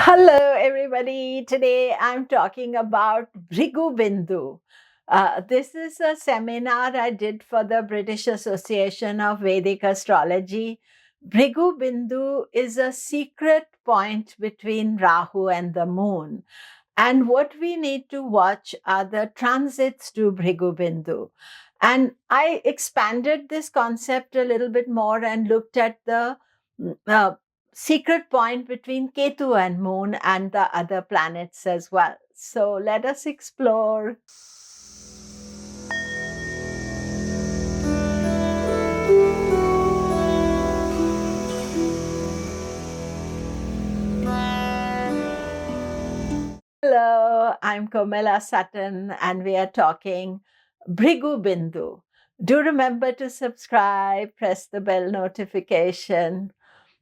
Hello, everybody. Today I'm talking about Bhrighu Bindu. This is a seminar I did for the British Association of Vedic Astrology. Bhrighu Bindu is a secret point between Rahu and the moon. And what we need to watch are the transits to Bhrighu Bindu. And I expanded this concept a little bit more and looked at the secret point between Ketu and Moon and the other planets as well. So let us explore. Hello, I'm Komilla Sutton, and we are talking Bhrighu Bindu. Do remember to subscribe, press the bell notification.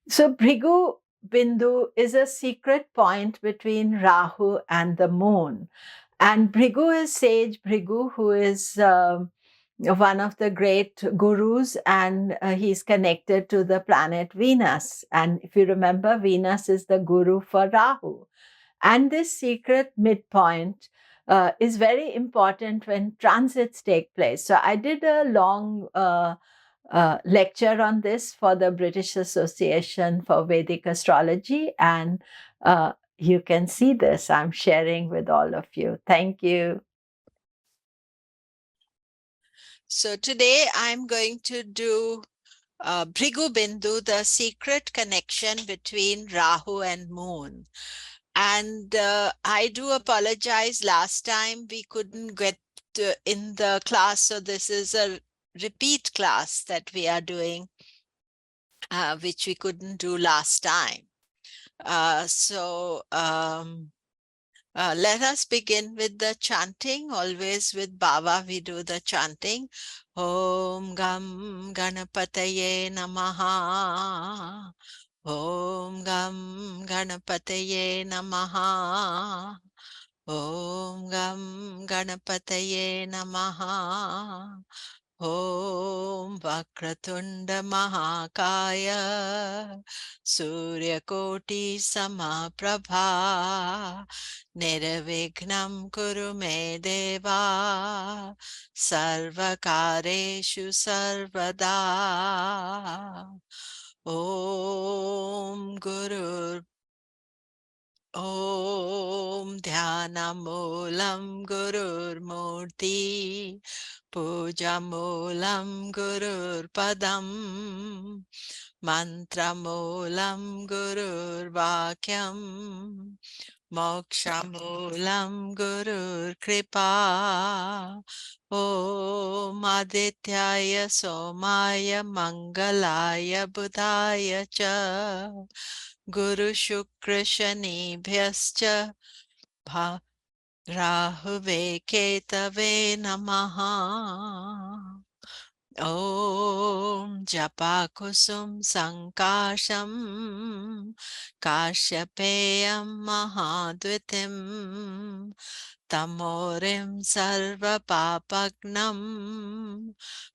So, Bhrighu Bindu is a secret point between Rahu and the moon. And Bhrighu is sage Bhrighu, who is one of the great gurus, and he's connected to the planet Venus. And if you remember, Venus is the guru for Rahu. And this secret midpoint is very important when transits take place. So I did a long lecture on this for the British Association for Vedic Astrology, and you can see this. I'm sharing with all of you. Thank you. So today I'm going to do Bhrighu Bindu, the secret connection between Rahu and Moon. And I do apologize. Last time we couldn't get in the class, so this is a repeat class that we are doing, which we couldn't do last time. Let us begin with the chanting. Always with Baba we do the chanting. Om Gam Ganapataye Namaha. Om Gam Ganapataye Namaha. Om Gam Ganapataye Namaha. Om Vakratunda Mahakaya Suryakoti Samaprabha Nirvignam Kuru Me Deva Sarvakareshu Sarvada Om Guru Om Dhanamulam Gurur Murti Pujamulam Gurur Padam Mantramulam Gurur Vakyam Mokshamulam Gurur Kripa Om Adityaya Somaya Mangalaya Budhaya Cha Guru Shukra Shanibhyascha Rahuve Ketave Namaha Om Japa Kusum Sankasham Kashyapeyam Mahadvitim Tamorim Sarva Papagnam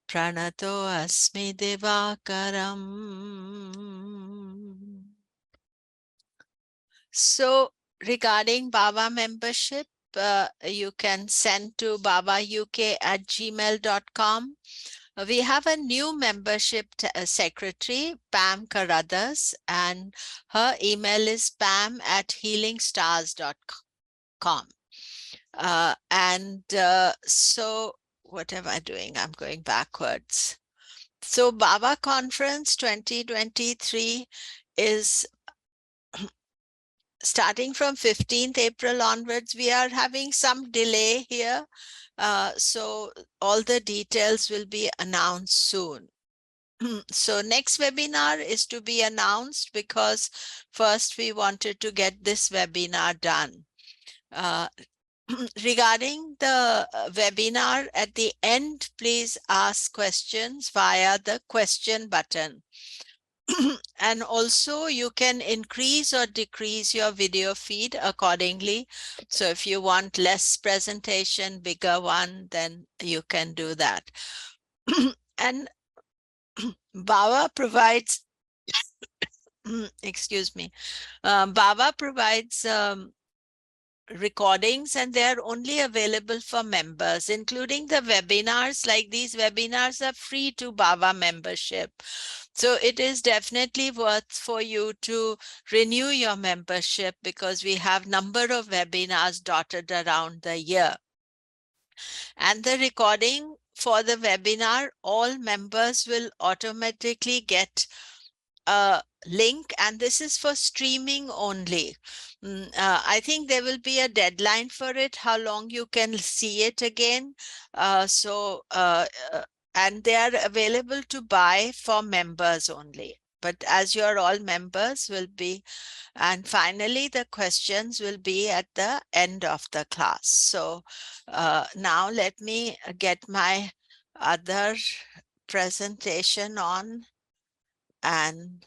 Pranato Asmi Divakaram. So regarding Baba membership, you can send to babauk@gmail.com. We have a new membership secretary, Pam Carruthers, and her email is pam@healingstars.com. So what am I doing? I'm going backwards. So Baba Conference 2023 is starting from 15th April onwards. We are having some delay here. So all the details will be announced soon. So next webinar is to be announced because first we wanted to get this webinar done. Regarding the webinar, at the end, please ask questions via the question button. And also you can increase or decrease your video feed accordingly. So if you want less presentation, bigger one, then you can do that. And Baba provides excuse me, Baba provides recordings, and they are only available for members, including the webinars. Like, these webinars are free to Baba membership. So it is definitely worth for you to renew your membership, because we have number of webinars dotted around the year. And the recording for the webinar, all members will automatically get a link, and this is for streaming only. I think there will be a deadline for it, how long you can see it again. And they are available to buy for members only. But as you're all members, will be, and finally the questions will be at the end of the class. So now let me get my other presentation on, and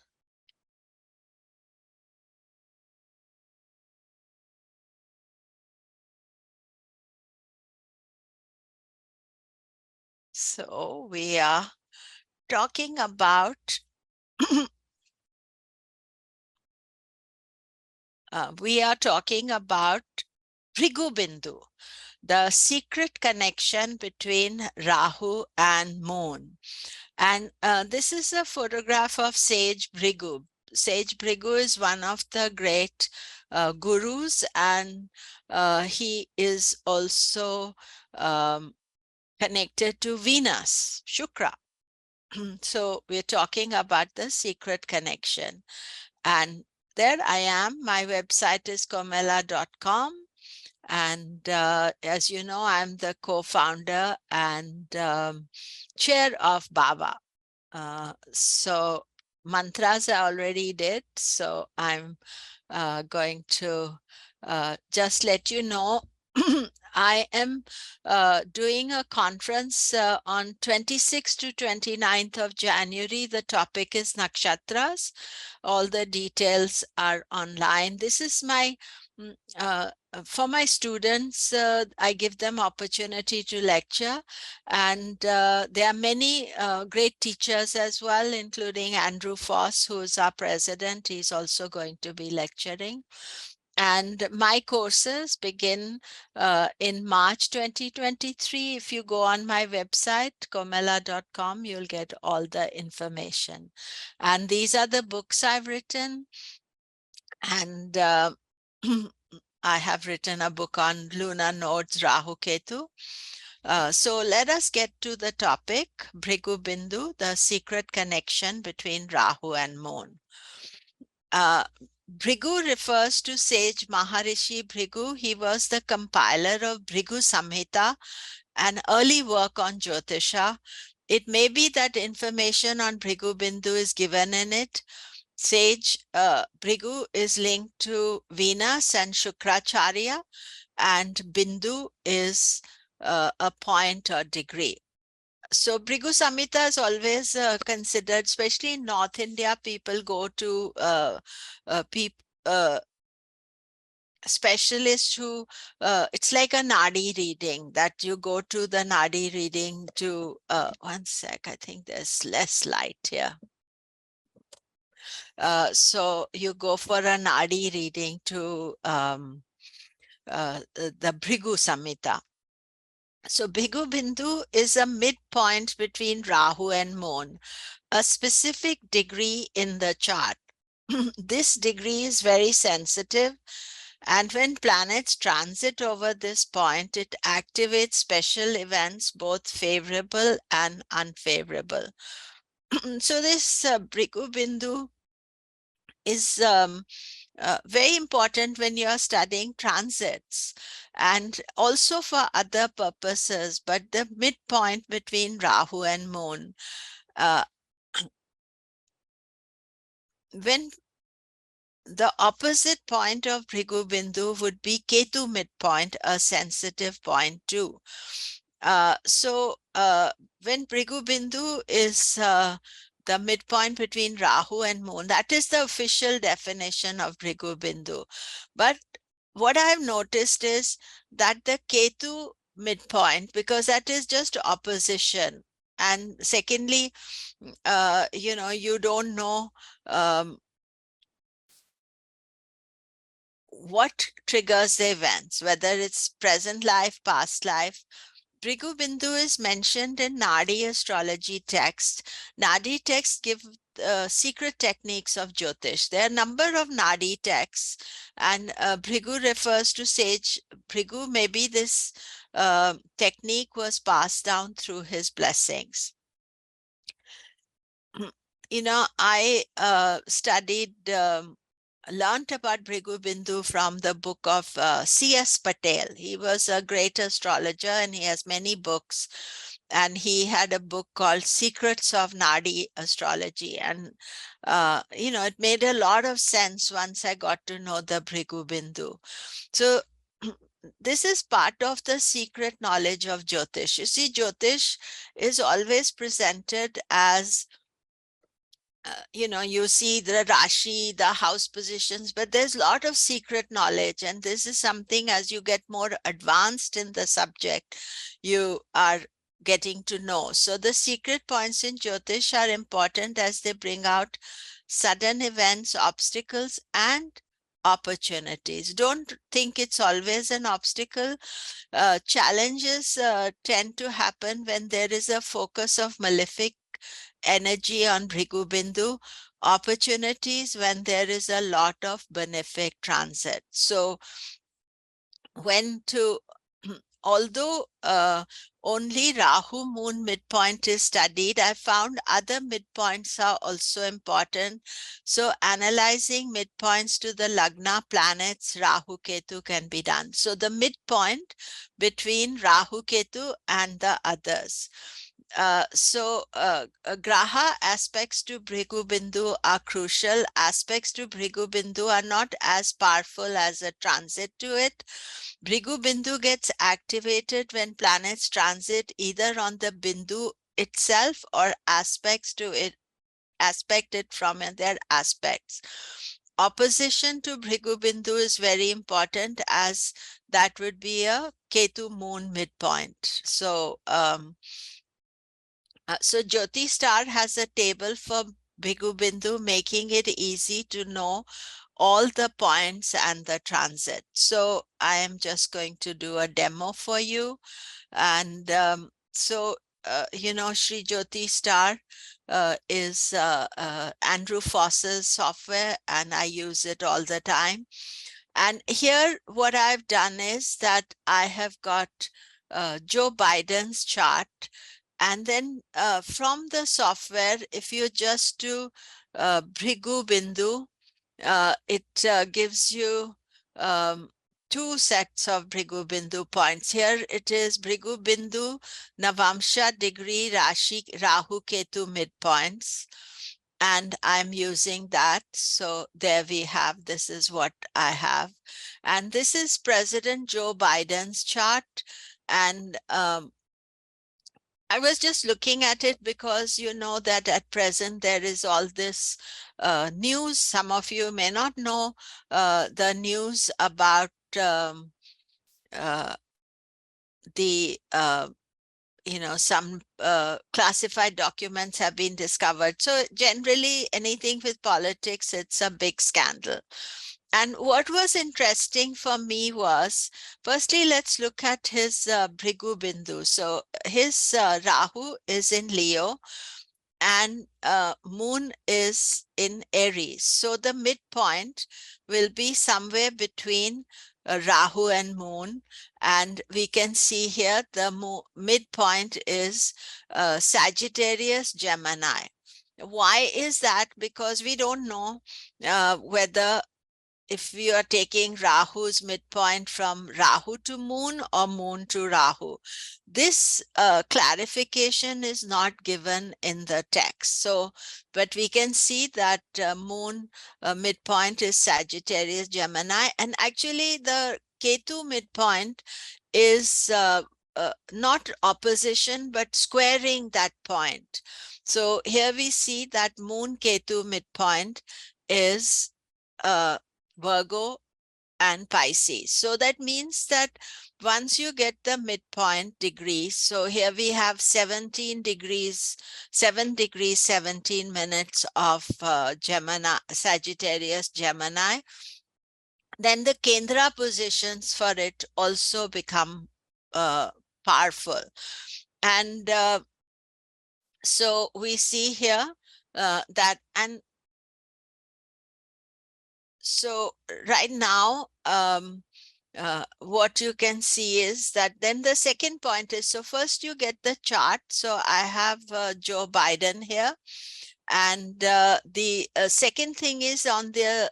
so we are talking about Bhrighu Bindu, the secret connection between Rahu and Moon. And this is a photograph of Sage Bhrighu. Sage Bhrighu is one of the great gurus, and he is also connected to Venus, Shukra. So we're talking about the secret connection. And there I am. My website is komilla.com. And as you know, I'm the co-founder and chair of Baba. So mantras I already did. So I'm going to just let you know. I am doing a conference on 26th to 29th of January. The topic is Nakshatras. All the details are online. This is my for my students, I give them opportunity to lecture, and there are many great teachers as well, including Andrew Foss, who is our president. He's also going to be lecturing. And my courses begin in March 2023. If you go on my website, komilla.com, you'll get all the information. And these are the books I've written. And I have written a book on lunar nodes, Rahu Ketu. So let us get to the topic, Bhrighu Bindu, the secret connection between Rahu and Moon. Bhrighu refers to sage Maharishi Bhrighu. He was the compiler of Bhrighu Samhita, an early work on Jyotisha. It may be that information on Bhrighu Bindu is given in it. Sage Bhrighu is linked to Venus and Shukracharya, and Bindu is a point or degree. So Bhrighu Samhita is always considered, especially in North India, people go to specialists who, it's like a Nadi reading, that you go to the Nadi reading to, one sec, I think there's less light here. So you go for a Nadi reading to the Bhrighu Samhita. So Bhrighu Bindu is a midpoint between Rahu and Moon, a specific degree in the chart. This degree is very sensitive, and when planets transit over this point, it activates special events, both favorable and unfavorable. So this Bhrighu Bindu is very important when you're studying transits and also for other purposes, but the midpoint between Rahu and Moon. When the opposite point of Bhrighu Bindu would be Ketu midpoint, a sensitive point too. So when Bhrighu Bindu is the midpoint between Rahu and Moon, that is the official definition of Bhrighu Bindu. But what I've noticed is that the Ketu midpoint, because that is just opposition. And secondly, you don't know what triggers the events, whether it's present life, past life. Bhrighu Bindu is mentioned in Nadi astrology texts. Nadi texts give secret techniques of Jyotish. There are a number of Nadi texts, and Bhrighu refers to sage Bhrighu. Maybe this technique was passed down through his blessings. I learned about Bhrighu Bindu from the book of C.S. Patel. He was a great astrologer and he has many books. And he had a book called Secrets of Nadi Astrology. And, it made a lot of sense once I got to know the Bhrighu Bindu. So this is part of the secret knowledge of Jyotish. You see, Jyotish is always presented as you see the Rashi, the house positions, but there's a lot of secret knowledge. And this is something, as you get more advanced in the subject, you are getting to know. So the secret points in Jyotish are important as they bring out sudden events, obstacles, and opportunities. Don't think it's always an obstacle. Challenges tend to happen when there is a focus of malefic energy on Bhrighu Bindu, opportunities when there is a lot of benefic transit. So although only Rahu moon midpoint is studied, I found other midpoints are also important. So analyzing midpoints to the Lagna planets, Rahu Ketu can be done. So the midpoint between Rahu Ketu and the others. Graha aspects to Bhrighu Bindu are crucial. Aspects to Bhrighu Bindu are not as powerful as a transit to it. Bhrighu Bindu gets activated when planets transit either on the Bindu itself or aspect it from their aspects. Opposition to Bhrighu Bindu is very important, as that would be a Ketu moon midpoint. So Jyoti Star has a table for Bhrighu Bindu, making it easy to know all the points and the transit. So I am just going to do a demo for you. And Sri Jyoti Star is Andrew Foss's software, and I use it all the time. And here what I've done is that I have got Joe Biden's chart. And then from the software, if you just do Bhrighu Bindu, it gives you two sets of Bhrighu Bindu points. Here it is Bhrighu Bindu, Navamsha degree, Rashi, Rahu Ketu midpoints. And I'm using that. So there we have, this is what I have. And this is President Joe Biden's chart. And I was just looking at it because you know that at present there is all this news. Some of you may not know the news about some classified documents have been discovered. So generally anything with politics, it's a big scandal. And what was interesting for me was, firstly, let's look at his Bhrighu Bindu. So his Rahu is in Leo and moon is in Aries. So the midpoint will be somewhere between Rahu and moon. And we can see here the midpoint is Sagittarius, Gemini. Why is that? Because we don't know whether if we are taking Rahu's midpoint from Rahu to moon or moon to Rahu. This clarification is not given in the text. So, but we can see that moon midpoint is Sagittarius, Gemini, and actually the Ketu midpoint is not opposition, but squaring that point. So here we see that moon Ketu midpoint is Virgo and Pisces. So that means that once you get the midpoint degrees, so here we have 17 degrees, 7 degrees, 17 minutes of Gemini, Sagittarius, Gemini. then the Kendra positions for it also become powerful. And so we see here that, and so right now, what you can see is that then the second point is, so first you get the chart. So I have Joe Biden here. And the second thing is on the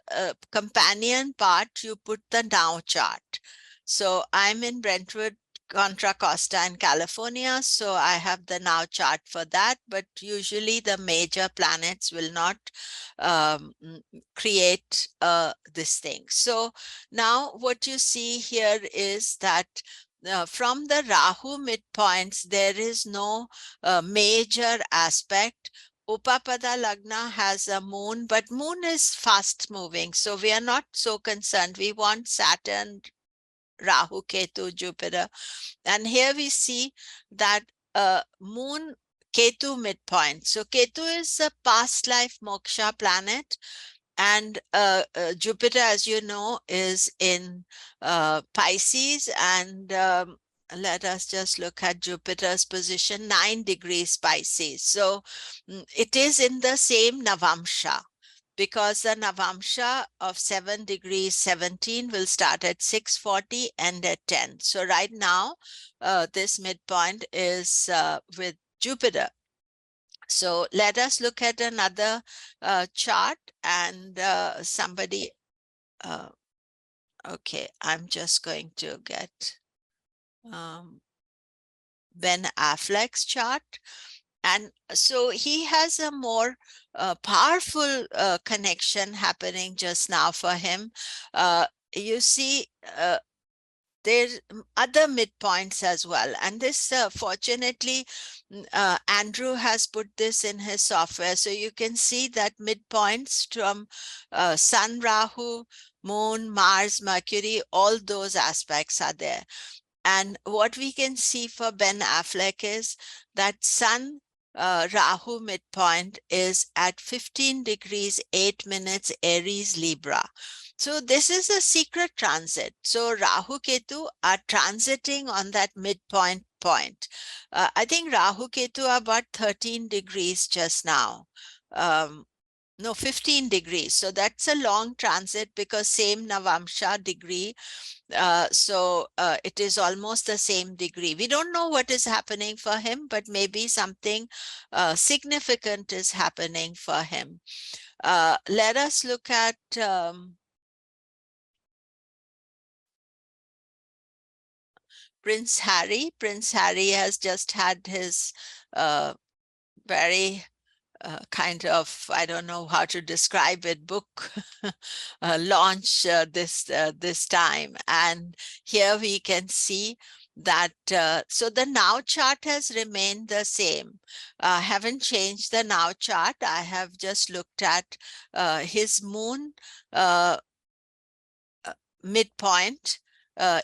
companion part, you put the now chart. So I'm in Brentwood, Contra Costa in California. So I have the now chart for that. But usually the major planets will not create this thing. So now what you see here is that from the Rahu midpoints, there is no major aspect. Upapada Lagna has a moon, but moon is fast moving. So we are not so concerned. We want Saturn, Rahu, Ketu, Jupiter. And here we see that moon Ketu midpoint. So Ketu is a past life moksha planet. And Jupiter, as you know, is in Pisces. And let us just look at Jupiter's position, 9 degrees Pisces. So it is in the same Navamsha, because the Navamsha of 7 degrees 17 will start at 6:40, end at 10. So right now, this midpoint is with Jupiter. So let us look at another chart, and somebody, okay, I'm just going to get Ben Affleck's chart. And so he has a more powerful connection happening just now for him. You see, there's other midpoints as well. And this, fortunately, Andrew has put this in his software. So you can see that midpoints from Sun, Rahu, Moon, Mars, Mercury, all those aspects are there. And what we can see for Ben Affleck is that Sun Rahu midpoint is at 15 degrees 8 minutes Aries Libra. So this is a secret transit. So Rahu Ketu are transiting on that midpoint point. I think Rahu Ketu are about 13 degrees just now. No, 15 degrees. So that's a long transit because same Navamsha degree. So it is almost the same degree. We don't know what is happening for him, but maybe something significant is happening for him. Let us look at Prince Harry. Prince Harry has just had his very kind of, I don't know how to describe it, book launch this time. And here we can see that, so the now chart has remained the same. Haven't changed the now chart. I have just looked at his moon midpoint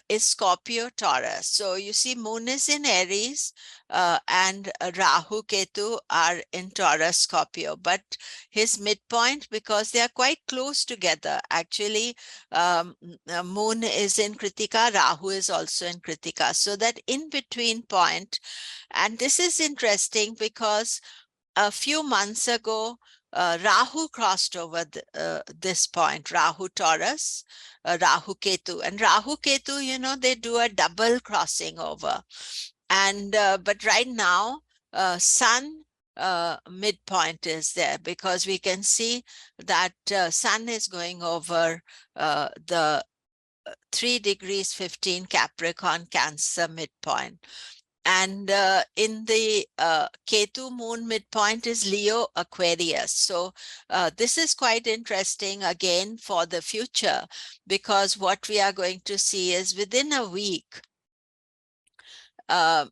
is Scorpio Taurus. So you see moon is in Aries and Rahu Ketu are in Taurus Scorpio, but his midpoint, because they are quite close together, actually moon is in Kritika, Rahu is also in Kritika. So that in between point, and this is interesting because a few months ago, Rahu crossed over this point, Rahu Taurus, Rahu Ketu. And Rahu Ketu, you know, they do a double crossing over. And but right now, Sun midpoint is there because we can see that Sun is going over the 3 degrees 15 Capricorn Cancer midpoint. And in the Ketu moon midpoint is Leo Aquarius. So this is quite interesting again for the future, because what we are going to see is within a week, oh,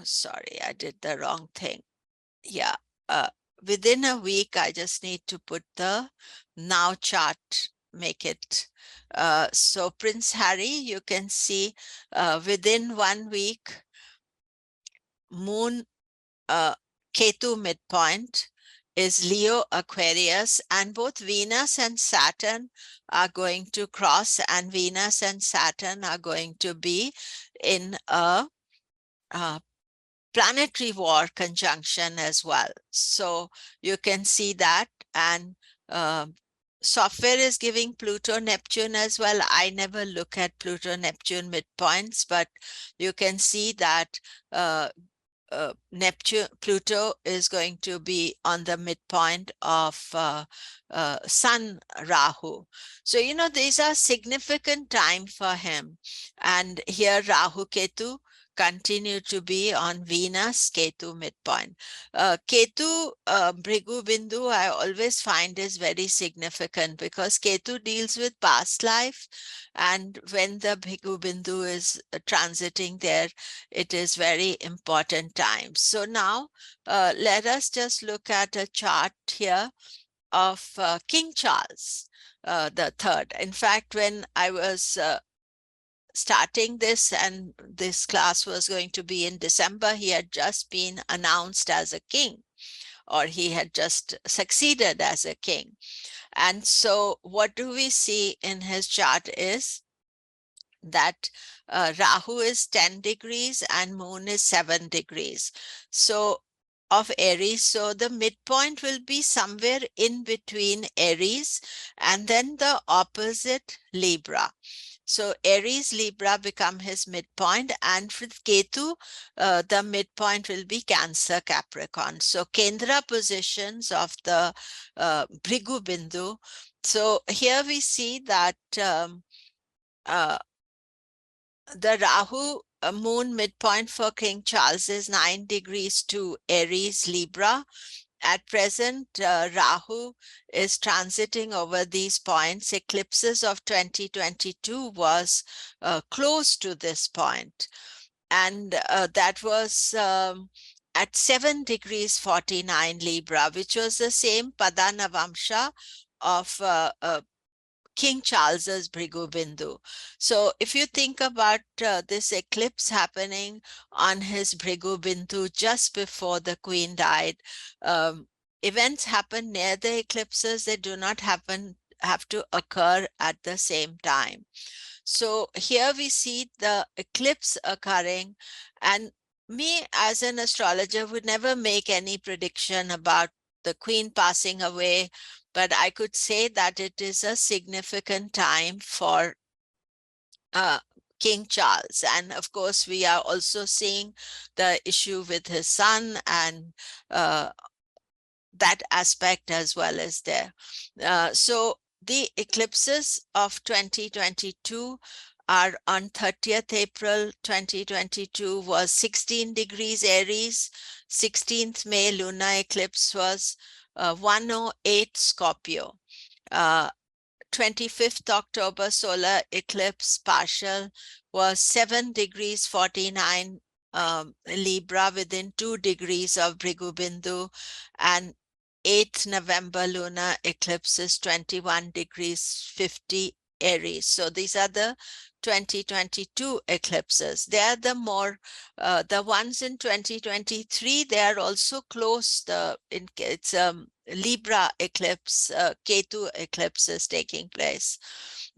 sorry, I did the wrong thing. Yeah, within a week, I just need to put the now chart, make it. So Prince Harry, you can see within 1 week, moon Ketu midpoint is Leo Aquarius, and both Venus and Saturn are going to cross, and Venus and Saturn are going to be in a planetary war conjunction as well. So you can see that, and software is giving Pluto Neptune as well. I never look at Pluto Neptune midpoints, but you can see that Pluto is going to be on the midpoint of Sun Rahu. So, these are significant time for him. And here Rahu Ketu continue to be on Venus Ketu midpoint. Ketu, Bhrighu Bindu, I always find is very significant because Ketu deals with past life. And when the Bhrighu Bindu is transiting there, it is very important time. So now let us just look at a chart here of King Charles the Third. In fact, when I was starting this, and this class was going to be in December, he had just been announced as a king, or he had just succeeded as a king. And so what do we see in his chart is that Rahu is 10 degrees and Moon is 7 degrees. So of Aries, so the midpoint will be somewhere in between Aries and then the opposite Libra. So Aries, Libra become his midpoint, and with Ketu, the midpoint will be Cancer, Capricorn. So Kendra positions of the Bhrighu Bindu. So here we see that the Rahu moon midpoint for King Charles is 9 degrees to Aries, Libra. At present, Rahu is transiting over these points. Eclipses of 2022 was close to this point. And that was at 7 degrees 49 Libra, which was the same Padanavamsha of King Charles's Bhrighu Bindu. So if you think about this eclipse happening on his Bhrighu Bindu just before the Queen died, events happen near the eclipses. They do not have to occur at the same time. So here we see the eclipse occurring, and me as an astrologer would never make any prediction about the Queen passing away, but I could say that it is a significant time for King Charles. And of course, we are also seeing the issue with his son, and that aspect as well as there. So the eclipses of 2022 are on 30th April 2022 was 16 degrees Aries. 16th May lunar eclipse was 108 Scorpio. 25th October solar eclipse partial was 7 degrees 49 Libra within 2 degrees of Bhrighu Bindu, and 8th November lunar eclipse is 21 degrees 50 Aries. So these are the 2022 eclipses. They are the more, the ones in 2023, they are also close. It's Libra eclipse, Ketu eclipse is taking place.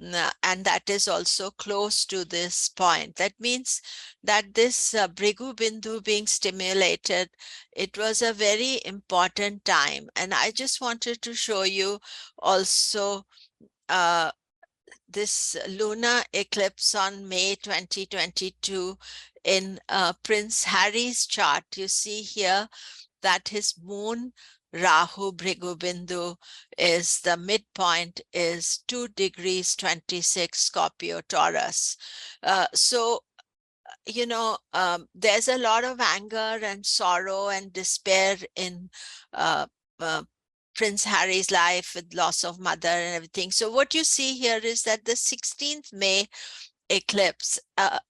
And that is also close to this point. That means that this Bhrighu Bindu being stimulated, it was a very important time. And I just wanted to show you also this lunar eclipse on May 2022 in Prince Harry's chart. You see here that his moon Rahu Bhrighu Bindu is the midpoint is 2 degrees 26 Scorpio Taurus. So there's a lot of anger and sorrow and despair in Prince Harry's life with loss of mother and everything. So what you see here is that the 16th May eclipse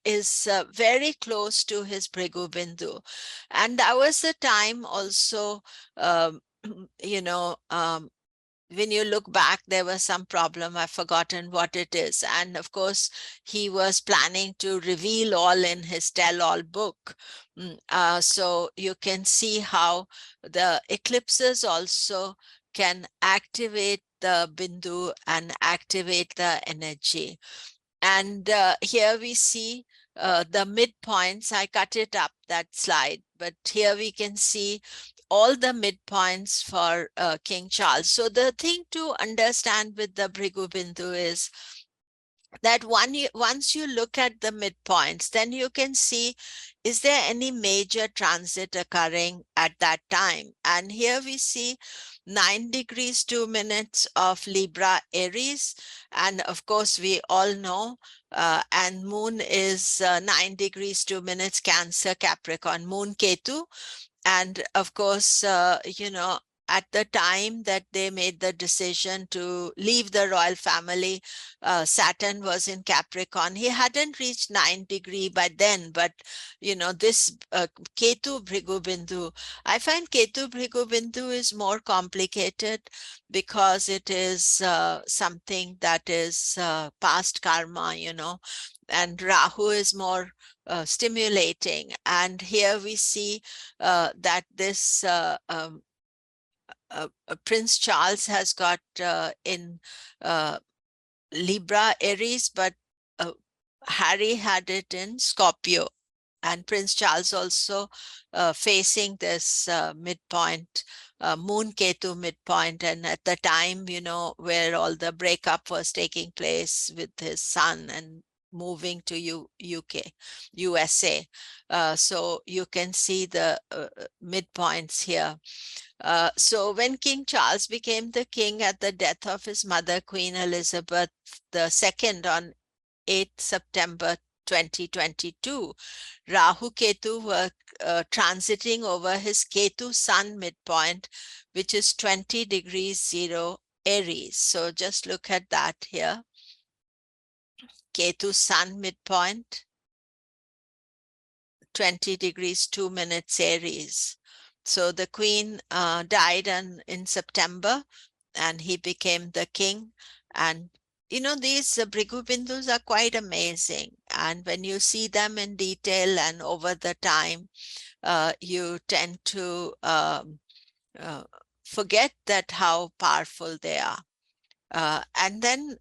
is very close to his Bhrighu Bindu. And that was the time also, when you look back, there was some problem. I've forgotten what it is. And of course, he was planning to reveal all in his tell all book. So you can see how the eclipses also can activate the Bindu and activate the energy. And here we see the midpoints. I cut it up, that slide, but here we can see all the midpoints for King Charles. So the thing to understand with the Bhrighu Bindu is that once you look at the midpoints, then you can see, is there any major transit occurring at that time? And here we see 9 degrees 2 minutes of Libra Aries. And of course, we all know, and moon is 9 degrees 2 minutes Cancer Capricorn, moon Ketu. And of course, at the time that they made the decision to leave the royal family, Saturn was in Capricorn. He hadn't reached 9 degree by then, but this Ketu Bhrighu Bindu, I find Ketu Bhrighu Bindu is more complicated because it is something that is past karma, and Rahu is more stimulating. And here we see that this Prince Charles has got in Libra Aries, but Harry had it in Scorpio. And Prince Charles also facing this midpoint, Moon Ketu midpoint. And at the time, where all the breakup was taking place with his son and moving to UK, USA. So you can see the midpoints here. So when King Charles became the king at the death of his mother, Queen Elizabeth II, on 8th September 2022, Rahu Ketu were transiting over his Ketu Sun midpoint, which is 20 degrees 0 Aries. So just look at that here. Ketu Sun midpoint, 20 degrees 2 minutes Aries. So the queen died in September, and he became the king. And these Bhrighu Bindus are quite amazing. And when you see them in detail and over the time, you tend to forget that how powerful they are. And then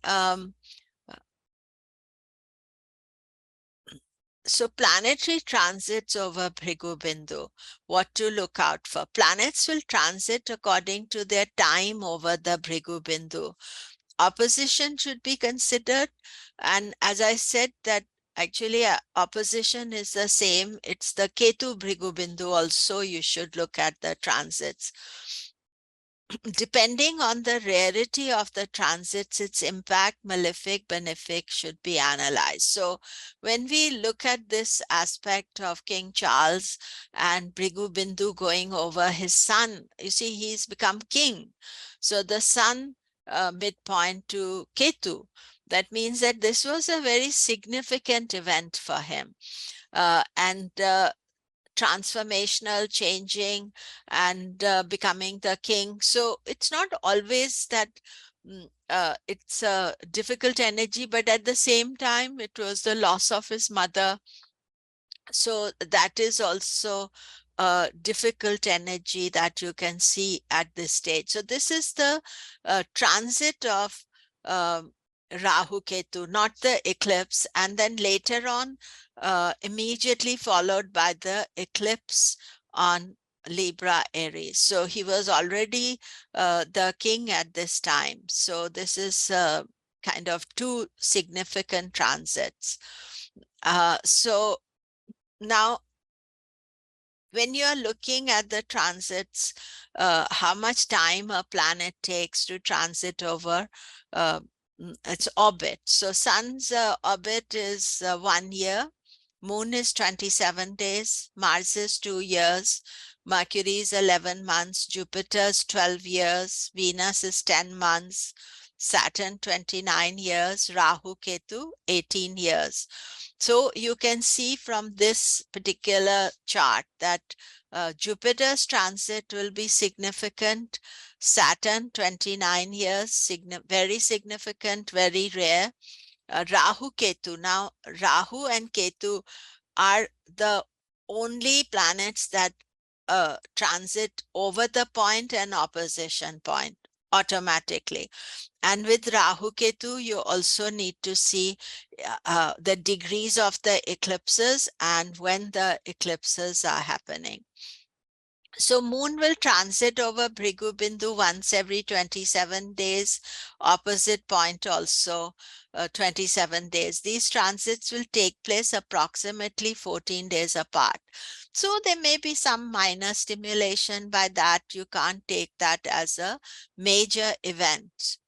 so planetary transits over Bhrighu Bindu, what to look out for. Planets will transit according to their time over the Bhrighu Bindu. Opposition should be considered. And as I said, that actually opposition is the same. It's the Ketu Bhrighu Bindu also. You should look at the transits. Depending on the rarity of the transits, its impact, malefic, benefic, should be analyzed. So when we look at this aspect of King Charles and Bhrighu Bindu going over his son, you see, he's become king. So the sun midpoint to Ketu, that means that this was a very significant event for him. And transformational, changing, and becoming the king. So it's not always that it's a difficult energy, but at the same time, it was the loss of his mother. So that is also a difficult energy that you can see at this stage. So this is the transit of Rahu Ketu, not the eclipse. And then later on, immediately followed by the eclipse on Libra Aries. So he was already the king at this time. So this is kind of two significant transits. So now, when you're looking at the transits, how much time a planet takes to transit over its orbit. So sun's orbit is 1 year, moon is 27 days, Mars is 2 years, Mercury is 11 months, Jupiter's 12 years, Venus is 10 months, Saturn 29 years, Rahu Ketu 18 years. So you can see from this particular chart that Jupiter's transit will be significant. Saturn 29 years, very significant, very rare. Rahu Ketu. Now, Rahu and Ketu are the only planets that transit over the point and opposition point automatically. And with Rahu Ketu, you also need to see the degrees of the eclipses and when the eclipses are happening. So moon will transit over Bhrighu Bindu once every 27 days, opposite point also 27 days. These transits will take place approximately 14 days apart. So there may be some minor stimulation. By that, you can't take that as a major event.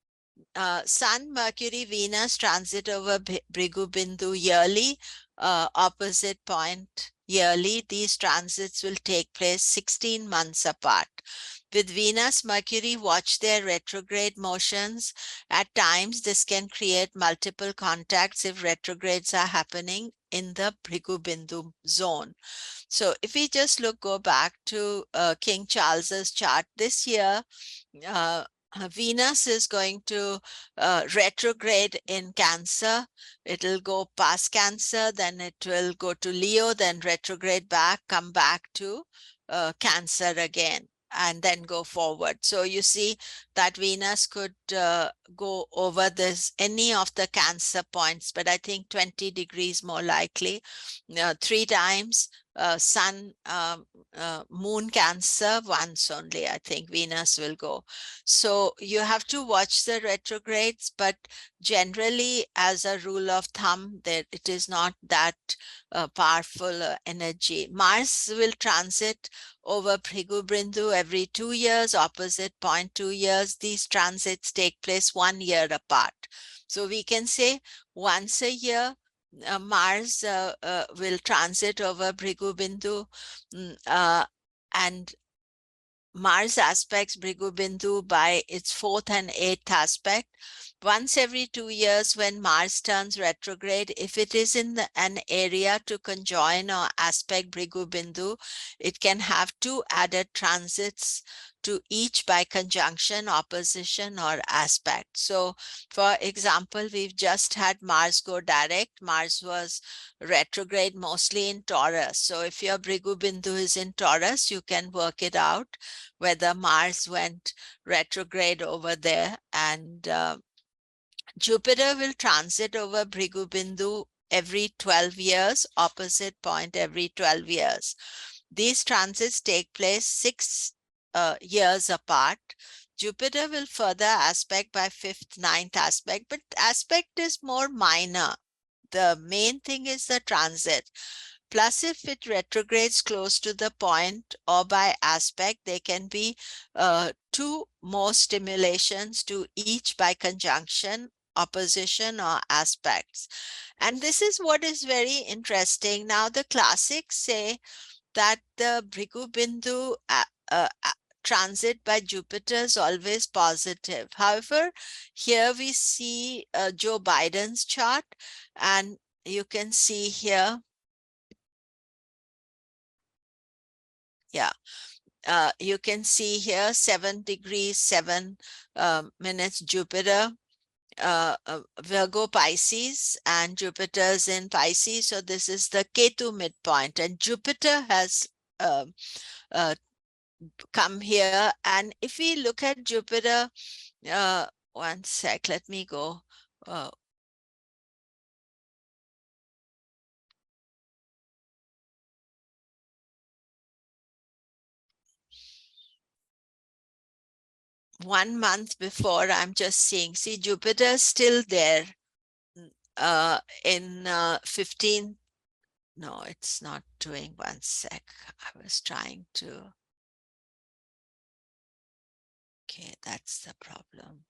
Sun, Mercury, Venus transit over Bhrighu Bindu yearly, opposite point yearly. These transits will take place 16 months apart. With Venus, Mercury, watch their retrograde motions. At times, this can create multiple contacts if retrogrades are happening in the Bhrighu Bindu zone. So if we just go back to King Charles's chart this year, uh, Venus is going to retrograde in Cancer. It'll go past Cancer, then it will go to Leo, then retrograde back, come back to Cancer again, and then go forward. So you see that Venus could go over this any of the Cancer points, but I think 20 degrees more likely, 3 times. Sun, Moon Cancer once only, I think Venus will go. So you have to watch the retrogrades, but generally, as a rule of thumb, that it is not that powerful energy. Mars will transit over Bhrighu Bindu every 2 years, opposite point 2 years. These transits take place 1 year apart. So we can say once a year, Mars will transit over Bhrighu Bindu, and Mars aspects Bhrighu Bindu by its 4th and 8th aspect. Once every 2 years when Mars turns retrograde, if it is in an area to conjoin or aspect Bhrighu Bindu, it can have 2 added transits to each by conjunction, opposition, or aspect. So, for example, we've just had Mars go direct. Mars was retrograde mostly in Taurus. So if your Bhrighu Bindu is in Taurus, you can work it out whether Mars went retrograde over there. And Jupiter will transit over Bhrighu Bindu every 12 years, opposite point every 12 years. These transits take place 6 years apart. Jupiter will further aspect by 5th, 9th aspect, but aspect is more minor. The main thing is the transit. Plus, if it retrogrades close to the point or by aspect, there can be 2 more stimulations to each by conjunction, opposition, or aspects. And this is what is very interesting. Now, the classics say that the Bhrighu Bindu transit by Jupiter is always positive. However, here we see Joe Biden's chart, and you can see here, yeah, you can see here 7 degrees, 7 minutes Jupiter, Virgo Pisces, and Jupiter's in Pisces. So this is the Ketu midpoint, and Jupiter has uh, come here. And if we look at Jupiter, one sec, let me go. Uh, one month before, I'm just seeing, see, Jupiter's still there in 15. No, it's not doing, one sec. I was trying to. Okay, that's the problem.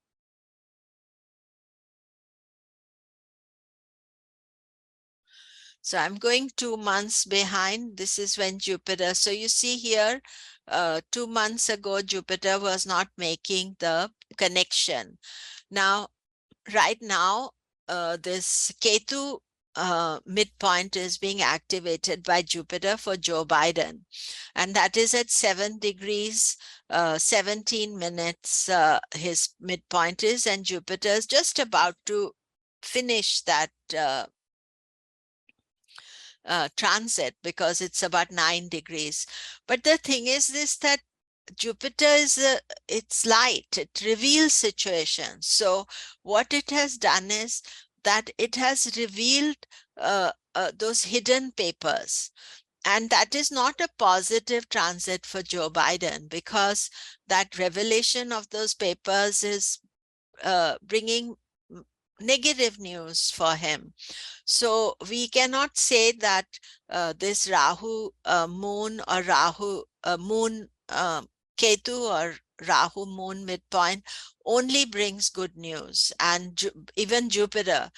So I'm going 2 months behind. This is when Jupiter. So you see here, 2 months ago, Jupiter was not making the connection. Now, right now, this Ketu midpoint is being activated by Jupiter for Joe Biden. And that is at 7 degrees, 17 minutes, his midpoint is, and Jupiter is just about to finish that transit because it's about 9 degrees. But the thing is this, that Jupiter is it's light, it reveals situations. So what it has done is that it has revealed those hidden papers. And that is not a positive transit for Joe Biden, because that revelation of those papers is bringing negative news for him. So we cannot say that this Rahu moon or Rahu moon Ketu or Rahu moon midpoint only brings good news, and even Jupiter.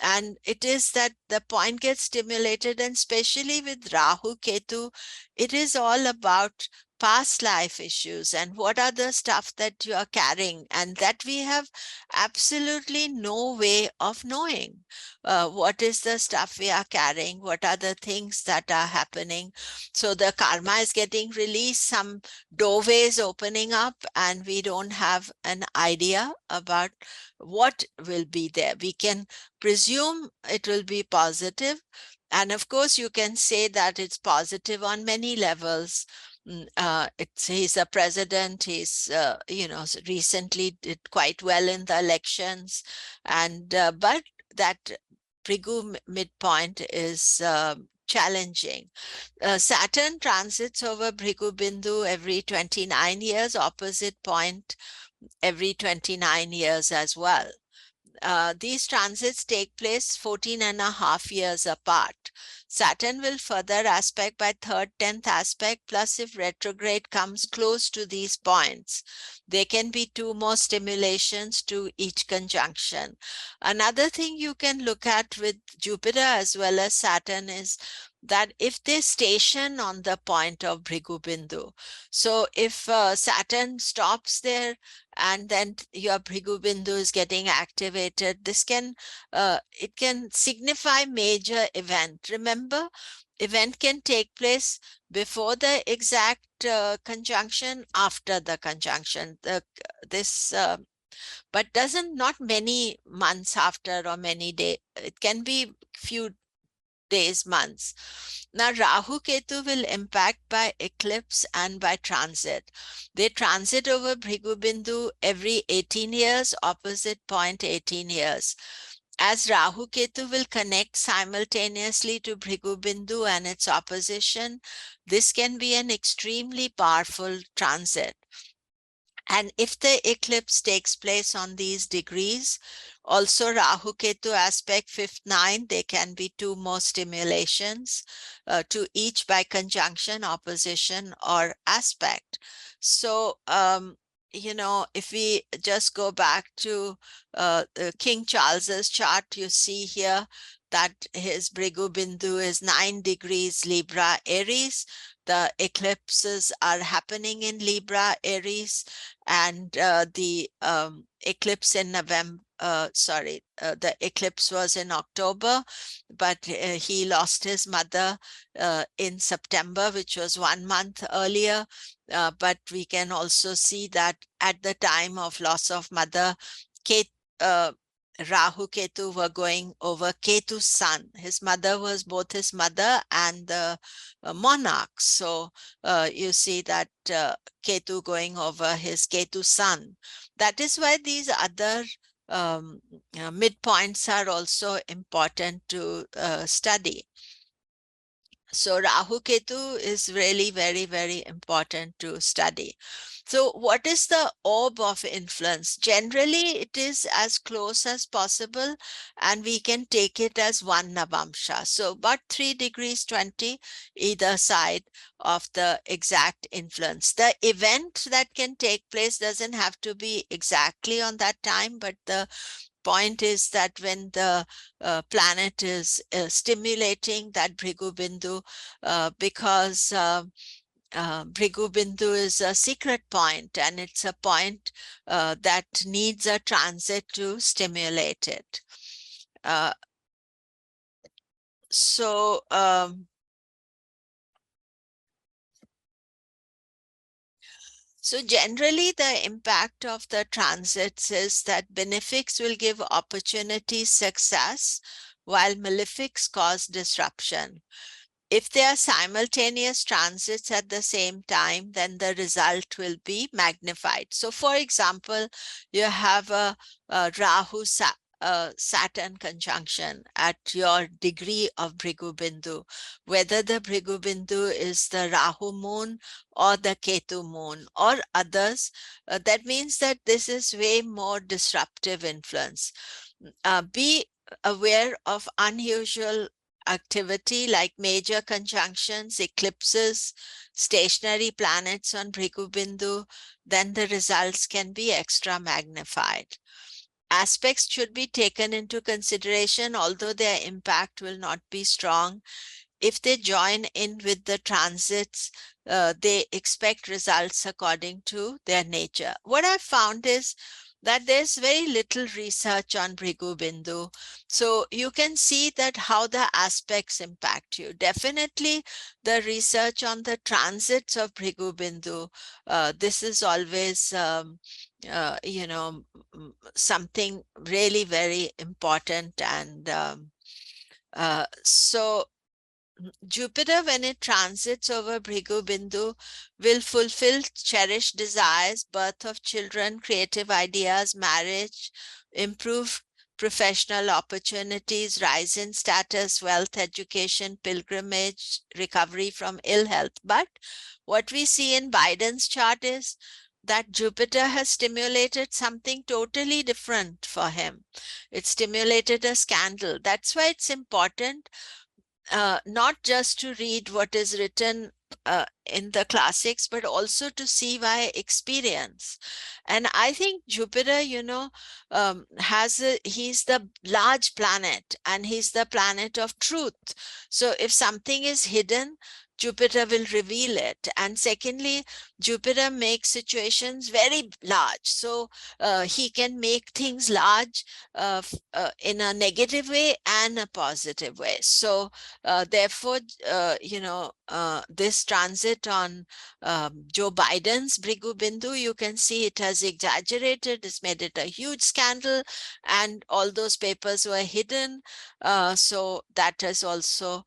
And it is that the point gets stimulated, and especially with Rahu Ketu, it is all about past life issues and what are the stuff that you are carrying, and that we have absolutely no way of knowing. What is the stuff we are carrying? What are the things that are happening? So the karma is getting released, some doorways opening up, and we don't have an idea about what will be there. We can presume it will be positive. And of course, you can say that it's positive on many levels. He's a president. He's recently did quite well in the elections, and but that Bhrighu midpoint is challenging. Saturn transits over Bhrighu Bindu every 29 years, opposite point every 29 years as well. These transits take place 14 and a half years apart. Saturn will further aspect by third, 10th aspect, plus if retrograde comes close to these points, there can be 2 more stimulations to each conjunction. Another thing you can look at with Jupiter as well as Saturn is that if they station on the point of Bhrighu Bindu, so if Saturn stops there and then your Bhrighu Bindu is getting activated, this can it can signify major event. Remember, event can take place before the exact conjunction, after the conjunction. This but doesn't, not many months after or many days. It can be few days, months. Now, Rahu Ketu will impact by eclipse and by transit. They transit over Bhrighu Bindu every 18 years, opposite point 18 years. As Rahu Ketu will connect simultaneously to Bhrighu Bindu and its opposition, this can be an extremely powerful transit. And if the eclipse takes place on these degrees, also Rahu Ketu aspect 5th, 9th, there can be 2 more stimulations to each by conjunction, opposition, or aspect. So, if we just go back to King Charles's chart, you see here that his Bhrighu Bindu is 9 degrees Libra Aries. The eclipses are happening in Libra Aries, and the eclipse in November, the eclipse was in October, but he lost his mother in September, which was 1 month earlier. But we can also see that at the time of loss of mother, Rahu Ketu were going over Ketu's sun. His mother was both his mother and the monarch. So you see that Ketu going over his Ketu sun. That is why these other midpoints are also important to study. So Rahu Ketu is really very, very important to study. So what is the orb of influence? Generally, it is as close as possible, and we can take it as 1 Navamsha. So about 3 degrees 20 either side of the exact influence. The event that can take place doesn't have to be exactly on that time, but the point is that when the planet is stimulating that Bhrighu Bindu, because Bhrighu Bindu is a secret point, and it's a point that needs a transit to stimulate it. So generally the impact of the transits is that benefics will give opportunity success, while malefics cause disruption. If there are simultaneous transits at the same time, then the result will be magnified. So for example, you have a Rahu Saturn conjunction at your degree of Bhrighu Bindu. Whether the Bhrighu Bindu is the Rahu moon or the Ketu moon or others, that means that this is way more disruptive influence. Be aware of unusual activity like major conjunctions, eclipses, stationary planets on Bhrighu Bindu, then the results can be extra magnified. Aspects should be taken into consideration, although their impact will not be strong. If they join in with the transits, they expect results according to their nature. What I've found is that there's very little research on Bhrighu Bindu. So you can see that how the aspects impact you. Definitely the research on the transits of Bhrighu Bindu, this is always, something really very important. And so Jupiter, when it transits over Bhrighu Bindu, will fulfill cherished desires, birth of children, creative ideas, marriage, improve professional opportunities, rise in status, wealth, education, pilgrimage, recovery from ill health. But what we see in Biden's chart is that Jupiter has stimulated something totally different for him. It stimulated a scandal. That's why it's important not just to read what is written in the classics, but also to see by experience. And I think Jupiter, he's the large planet and he's the planet of truth. So if something is hidden, Jupiter will reveal it. And secondly, Jupiter makes situations very large. So he can make things large in a negative way and a positive way. So therefore, this transit on Joe Biden's Bhrighu Bindu, you can see it has exaggerated, it's made it a huge scandal, and all those papers were hidden. So that has also,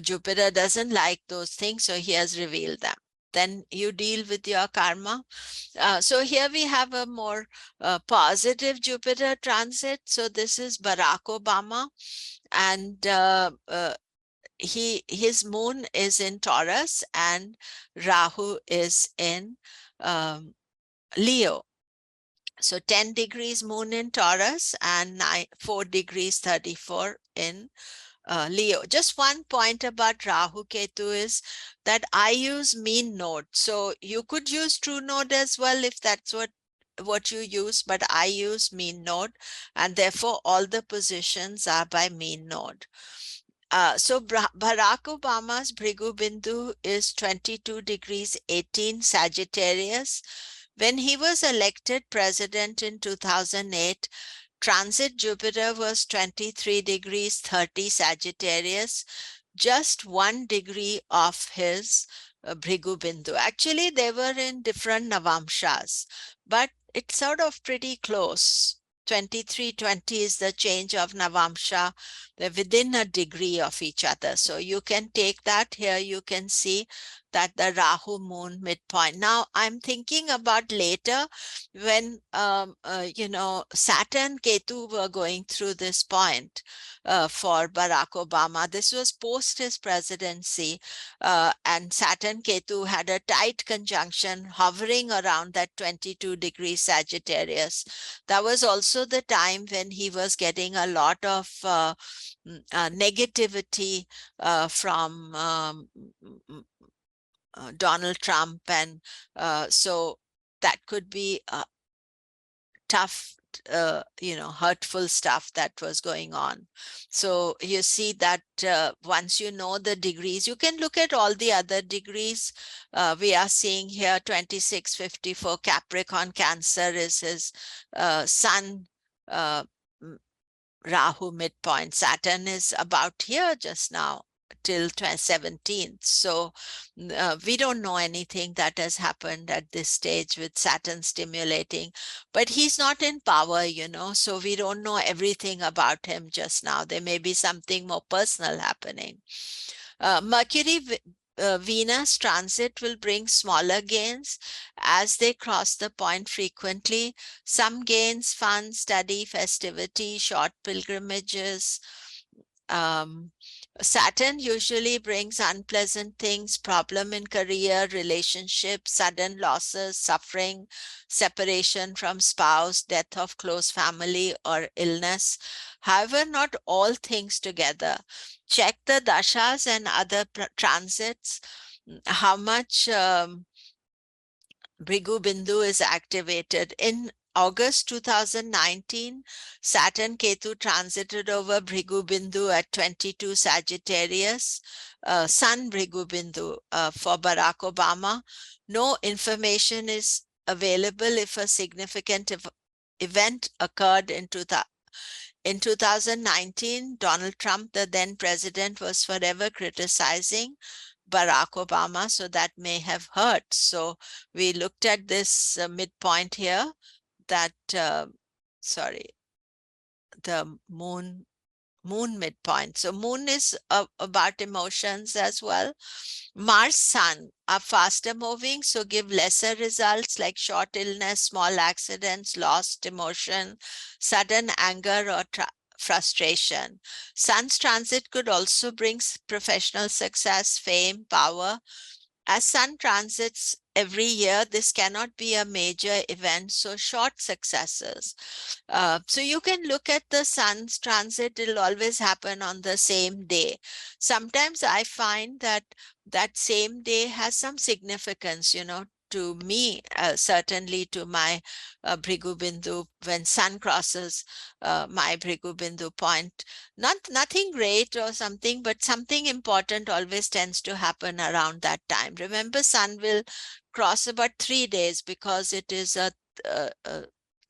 Jupiter doesn't like those things, so he has revealed them. Then you deal with your karma. So here we have a more positive Jupiter transit. So this is Barack Obama, and his moon is in Taurus and Rahu is in Leo. So 10 degrees moon in Taurus and 4 degrees 34 in Leo. Just one point about Rahu Ketu is that I use mean node. So you could use true node as well if that's what you use, but I use mean node, and therefore all the positions are by mean node. So Barack Obama's Bhrighu Bindu is 22 degrees 18 Sagittarius. When he was elected president in 2008, transit Jupiter was 23 degrees 30 Sagittarius, just 1 degree off his Bhrighu Bindu. Actually, they were in different Navamshas, but it's sort of pretty close. 2320 is the change of Navamsha. They're within a degree of each other. So you can take that here. You can see that the Rahu moon midpoint. Now I'm thinking about later when, Saturn Ketu were going through this point for Barack Obama. This was post his presidency, and Saturn Ketu had a tight conjunction hovering around that 22 degrees Sagittarius. That was also the time when he was getting a lot of negativity from Donald Trump, and so that could be tough hurtful stuff that was going on. So you see that once you know the degrees, you can look at all the other degrees. We are seeing here 2654 Capricorn, Cancer is his sun, uh, Rahu midpoint. Saturn is about here just now till 17th. So we don't know anything that has happened at this stage with Saturn stimulating, but he's not in power, so we don't know everything about him just now. There may be something more personal happening. Mercury Venus transit will bring smaller gains as they cross the point frequently. Some gains, fun, study, festivity, short pilgrimages. Um, Saturn usually brings unpleasant things, problem in career, relationship, sudden losses, suffering, separation from spouse, death of close family, or illness. However, not all things together. Check the dashas and other transits, how much Bhrighu Bindu is activated. In August 2019, Saturn Ketu transited over Bhrighu Bindu at 22 Sagittarius, Sun Bhrighu Bindu for Barack Obama. No information is available if a significant event occurred in 2019, Donald Trump, the then president, was forever criticizing Barack Obama, so that may have hurt. So we looked at this midpoint here that, sorry, the moon midpoint. So moon is about emotions as well. Mars, Sun are faster moving, so give lesser results like short illness, small accidents, lost emotion, sudden anger or frustration. Sun's transit could also bring professional success, fame, power. As Sun transits every year, this cannot be a major event, so short successes. So you can look at the Sun's transit, it'll always happen on the same day. Sometimes I find that that same day has some significance, to me, certainly to my Bhrighu Bindu, when Sun crosses my Bhrighu Bindu point. Nothing great or something, but something important always tends to happen around that time. Remember, Sun will cross about 3 days because it is a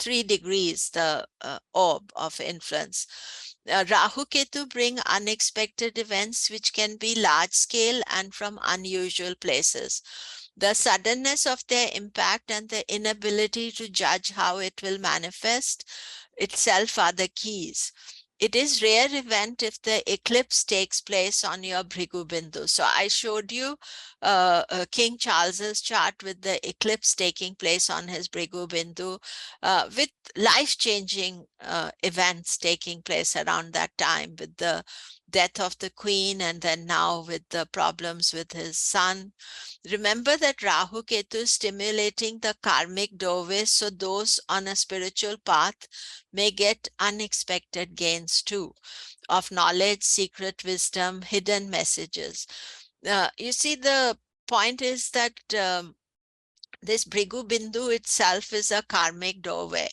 3 degrees, the orb of influence. Rahu Ketu bring unexpected events which can be large scale and from unusual places. The suddenness of their impact and the inability to judge how it will manifest itself are the keys. It is rare event if the eclipse takes place on your Bhrighu Bindu. So I showed you King Charles's chart with the eclipse taking place on his Bhrighu Bindu, with life-changing events taking place around that time, with the death of the queen and then now with the problems with his son. Remember that Rahu Ketu is stimulating the karmic doorway, so those on a spiritual path may get unexpected gains too, of knowledge, secret wisdom, hidden messages. You see, the point is that this Bhrighu Bindu itself is a karmic doorway.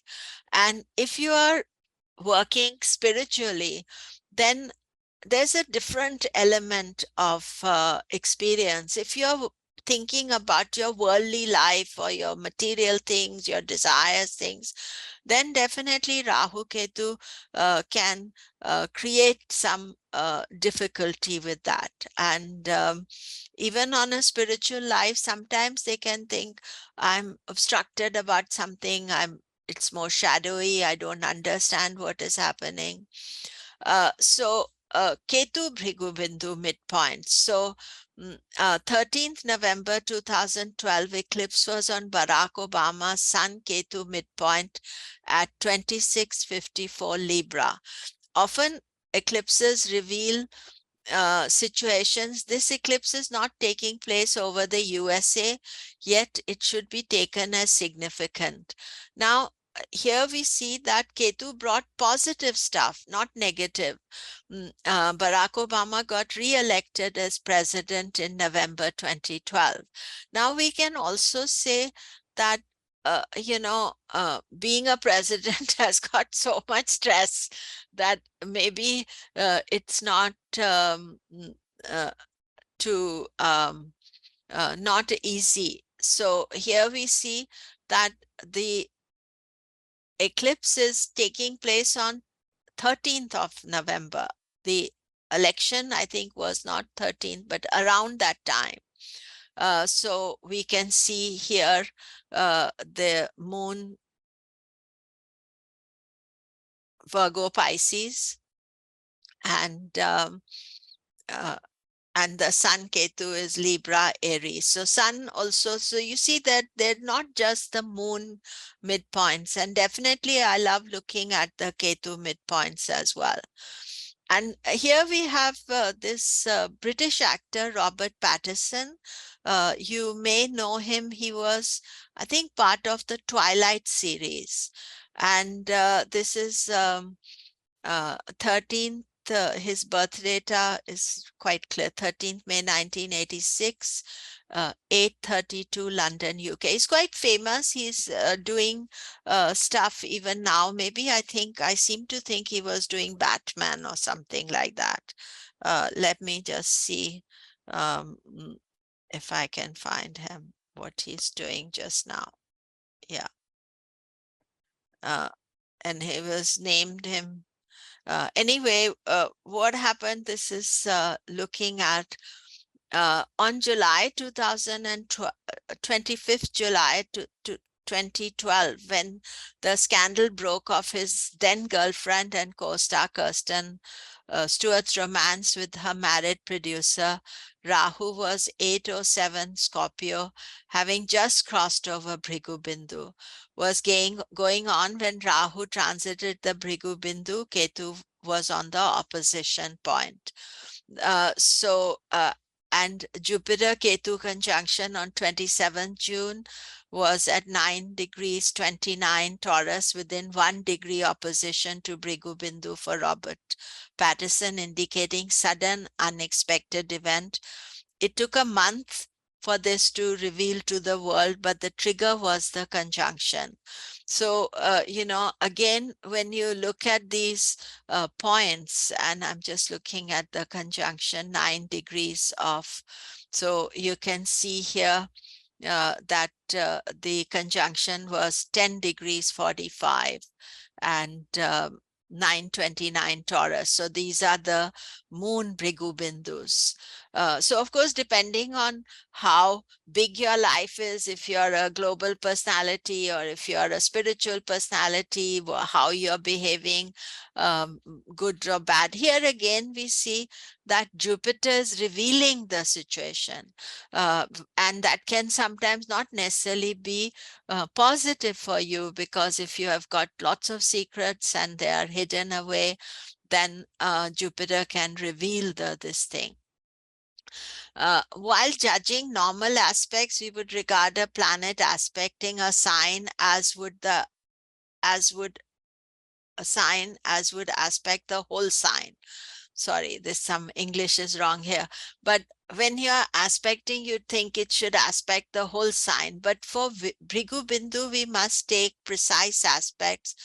And if you are working spiritually, then there's a different element of experience. If you're thinking about your worldly life or your material things, your desires things, then definitely Rahu Ketu can create some difficulty with that. And even on a spiritual life, sometimes they can think, I'm obstructed about something, it's more shadowy, I don't understand what is happening. So Ketu Bhrighu Bindu midpoint. So 13th November 2012 eclipse was on Barack Obama's Sun Ketu midpoint at 2654 Libra. Often eclipses reveal situations. This eclipse is not taking place over the USA, yet it should be taken as significant. Now, here we see that Ketu brought positive stuff, not negative. Barack Obama got re-elected as president in November 2012. Now we can also say that being a president has got so much stress that maybe it's not too not easy. So here we see that the eclipse is taking place on 13th of November. The election, I think, was not 13th, but around that time. So we can see here the moon Virgo Pisces and uh, the sun Ketu is Libra Aries. So sun also, so you see that they're not just the moon midpoints, and definitely I love looking at the Ketu midpoints as well. And here we have this British actor, Robert Pattinson. You may know him. He was, I think, part of the Twilight series. And this is 13th, his birth data is quite clear, 13th May 1986, 8:32 London, UK. He's quite famous. He's doing stuff even now. Maybe I seem to think he was doing Batman or something like that. Let me just see if I can find him, what he's doing just now. Yeah. And he was named him. Anyway, what happened? This is looking at on July 2012, 25th July to 2012, when the scandal broke of his then girlfriend and co-star Kirsten Stewart's romance with her married producer. Rahu was 807 Scorpio, having just crossed over Bhrighu Bindu. Was going on when Rahu transited the Bhrighu Bindu. Ketu was on the opposition point. And Jupiter Ketu conjunction on 27 June was at 9 degrees 29 Taurus, within 1 degree opposition to Bhrighu Bindu for Robert Pattinson, indicating sudden unexpected event. It took a month for this to reveal to the world, but the trigger was the conjunction. So, again, when you look at these points, and I'm just looking at the conjunction, 9 degrees of, so you can see here that the conjunction was 10 degrees 45 and 929 Taurus. So these are the moon Bhrighu Bindus. So of course, depending on how big your life is, if you're a global personality or if you're a spiritual personality, how you're behaving, good or bad. Here again, we see that Jupiter is revealing the situation. And that can sometimes not necessarily be positive for you, because if you have got lots of secrets and they are hidden away, then Jupiter can reveal this thing. While judging normal aspects, we would regard a planet aspecting a sign as would aspect the whole sign. Sorry, there's some English is wrong here. But when you're aspecting, you'd think it should aspect the whole sign. But for Bhrighu Bindu, we must take precise aspects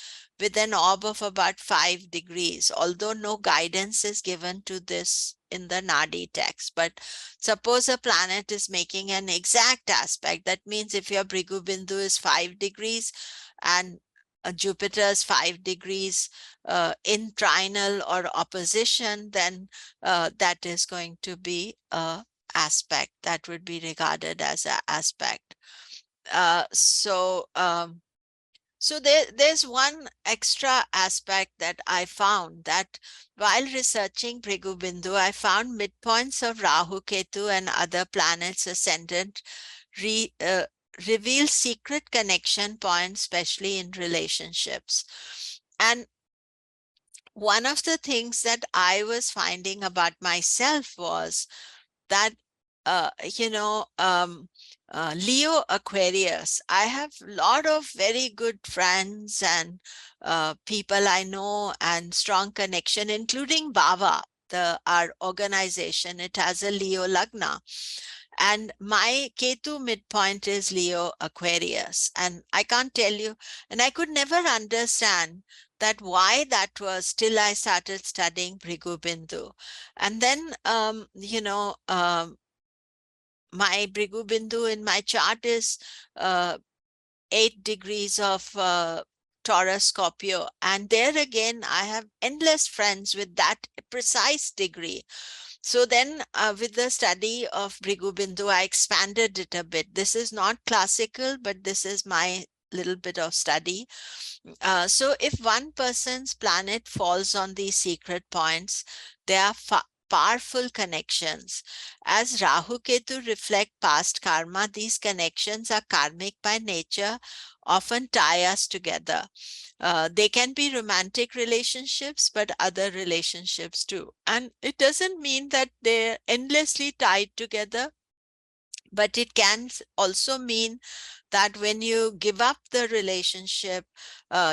with an orb of about 5 degrees, although no guidance is given to this in the Nadi text. But suppose a planet is making an exact aspect. That means if your Bhrighu Bindu is 5 degrees and Jupiter's 5 degrees in trinal or opposition, then that is going to be a aspect that would be regarded as an aspect. So there's one extra aspect that I found, that while researching Bhrighu Bindu, I found midpoints of Rahu Ketu and other planets ascendant reveal secret connection points, especially in relationships. And one of the things that I was finding about myself was that, Leo Aquarius, I have a lot of very good friends and people I know and strong connection, including Bava, our organization. It has a Leo Lagna. And my Ketu midpoint is Leo Aquarius. And I can't tell you, and I could never understand that why that was till I started studying Bhrighu Bindu. And then, my Bhrighu Bindu in my chart is 8 degrees of Taurus Scorpio. And there again, I have endless friends with that precise degree. So then with the study of Bhrighu Bindu, I expanded it a bit. This is not classical, but this is my little bit of study. So if one person's planet falls on these secret points, there are powerful connections. As Rahu Ketu reflect past karma, these connections are karmic by nature, often tie us together. They can be romantic relationships, but other relationships too. And it doesn't mean that they're endlessly tied together, but it can also mean that when you give up the relationship,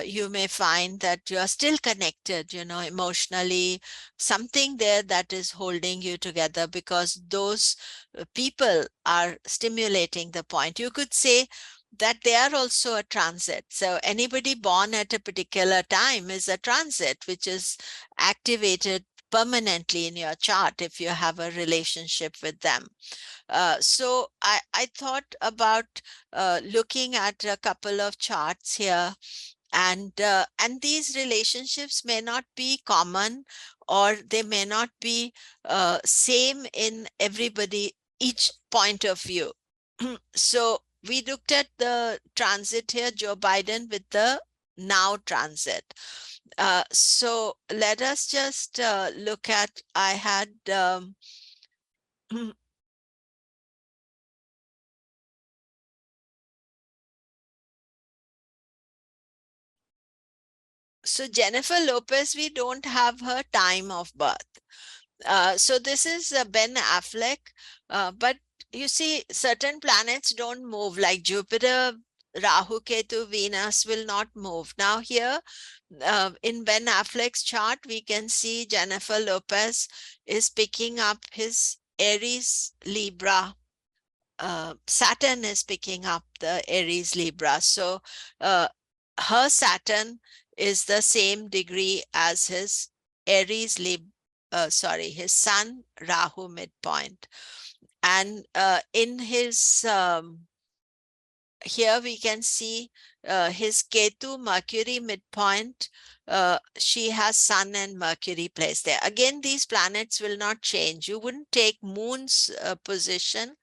you may find that you are still connected, emotionally, something there that is holding you together because those people are stimulating the point. You could say that they are also a transit. So anybody born at a particular time is a transit, which is activated permanently in your chart if you have a relationship with them. So I thought about looking at a couple of charts here, and these relationships may not be common, or they may not be same in everybody, each point of view. So we looked at the transit here, Joe Biden with the now transit. So let us just look at, I had so Jennifer Lopez, we don't have her time of birth. So this is Ben Affleck, but you see, certain planets don't move, like Jupiter, Rahu, Ketu, Venus will not move. Now here, in Ben Affleck's chart, we can see Jennifer Lopez is picking up his Aries Libra. Saturn is picking up the Aries Libra. So her Saturn is the same degree as his Aries his Sun Rahu midpoint. And in his here we can see his Ketu Mercury midpoint. She has Sun and Mercury placed there. Again, these planets will not change. You wouldn't take Moon's position.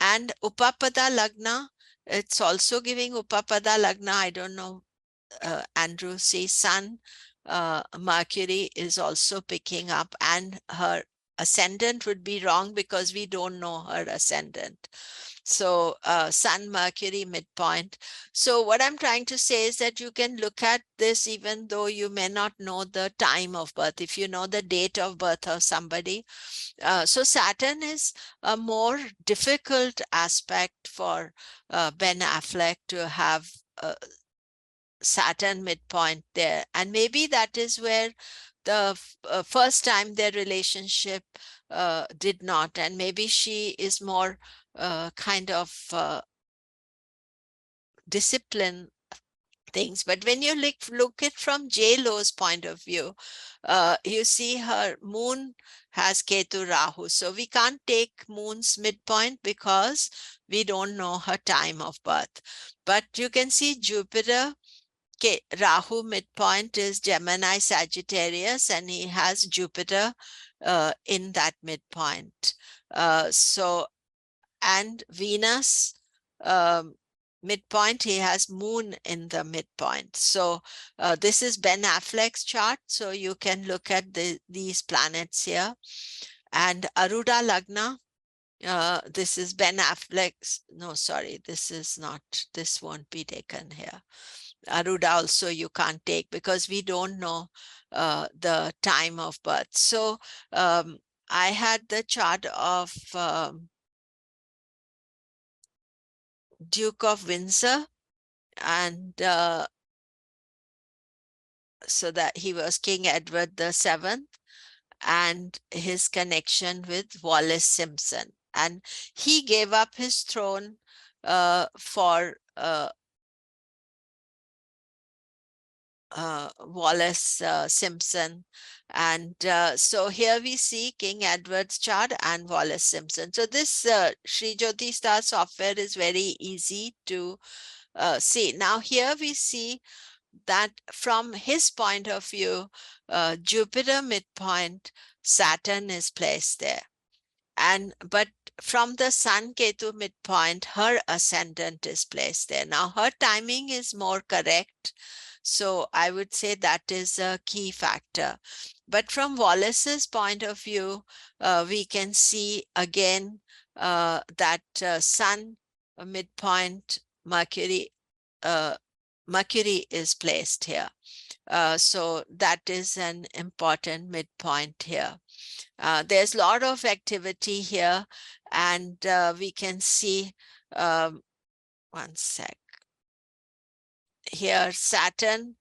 And Upapada Lagna, it's also giving Upapada Lagna. I don't know, Andrew, see, Sun, Mercury is also picking up, and her ascendant would be wrong because we don't know her ascendant. So Sun, Mercury, midpoint. So what I'm trying to say is that you can look at this even though you may not know the time of birth. If you know the date of birth of somebody, so Saturn is a more difficult aspect for Ben Affleck to have Saturn midpoint there. And maybe that is where the first time their relationship did not. And maybe she is more kind of discipline things. But when you look it from J-Lo's point of view, you see her moon has Ketu Rahu. So we can't take moon's midpoint because we don't know her time of birth. But you can see Jupiter, Rahu midpoint is Gemini Sagittarius, and he has Jupiter in that midpoint. And Venus midpoint, he has Moon in the midpoint. So this is Ben Affleck's chart. So you can look at these planets here. And Aruda Lagna, this is Ben Affleck's. No, sorry, this is not, this won't be taken here. Aruda also you can't take because we don't know the time of birth. So I had the chart of Duke of Windsor, and so that he was King Edward VII, and his connection with Wallis Simpson. and he gave up his throne for Wallace Simpson. And so here we see King Edward's chart and Wallace Simpson. So this Sri Jyoti Star software is very easy to see. Now here we see that from his point of view, Jupiter midpoint, Saturn is placed there. But from the Sun Ketu midpoint, her ascendant is placed there. Now her timing is more correct. So I would say that is a key factor. But from Wallace's point of view, we can see again that Sun midpoint, Mercury is placed here. So that is an important midpoint here. There's a lot of activity here, and we can see, one sec, here Saturn,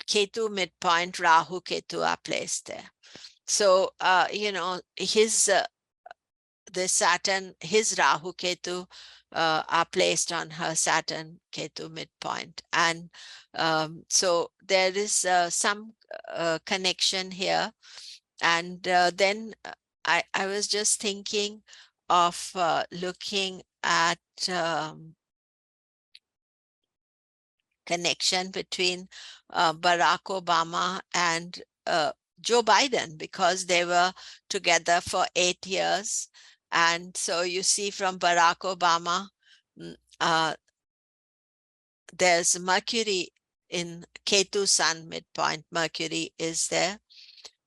Ketu midpoint, Rahu Ketu are placed there. So, the Saturn, his Rahu Ketu are placed on her Saturn Ketu midpoint. And so there is some connection here. And then I was just thinking of looking at connection between Barack Obama and Joe Biden, because they were together for 8 years. And so you see from Barack Obama, there's Mercury in Ketu Sun midpoint. Mercury is there.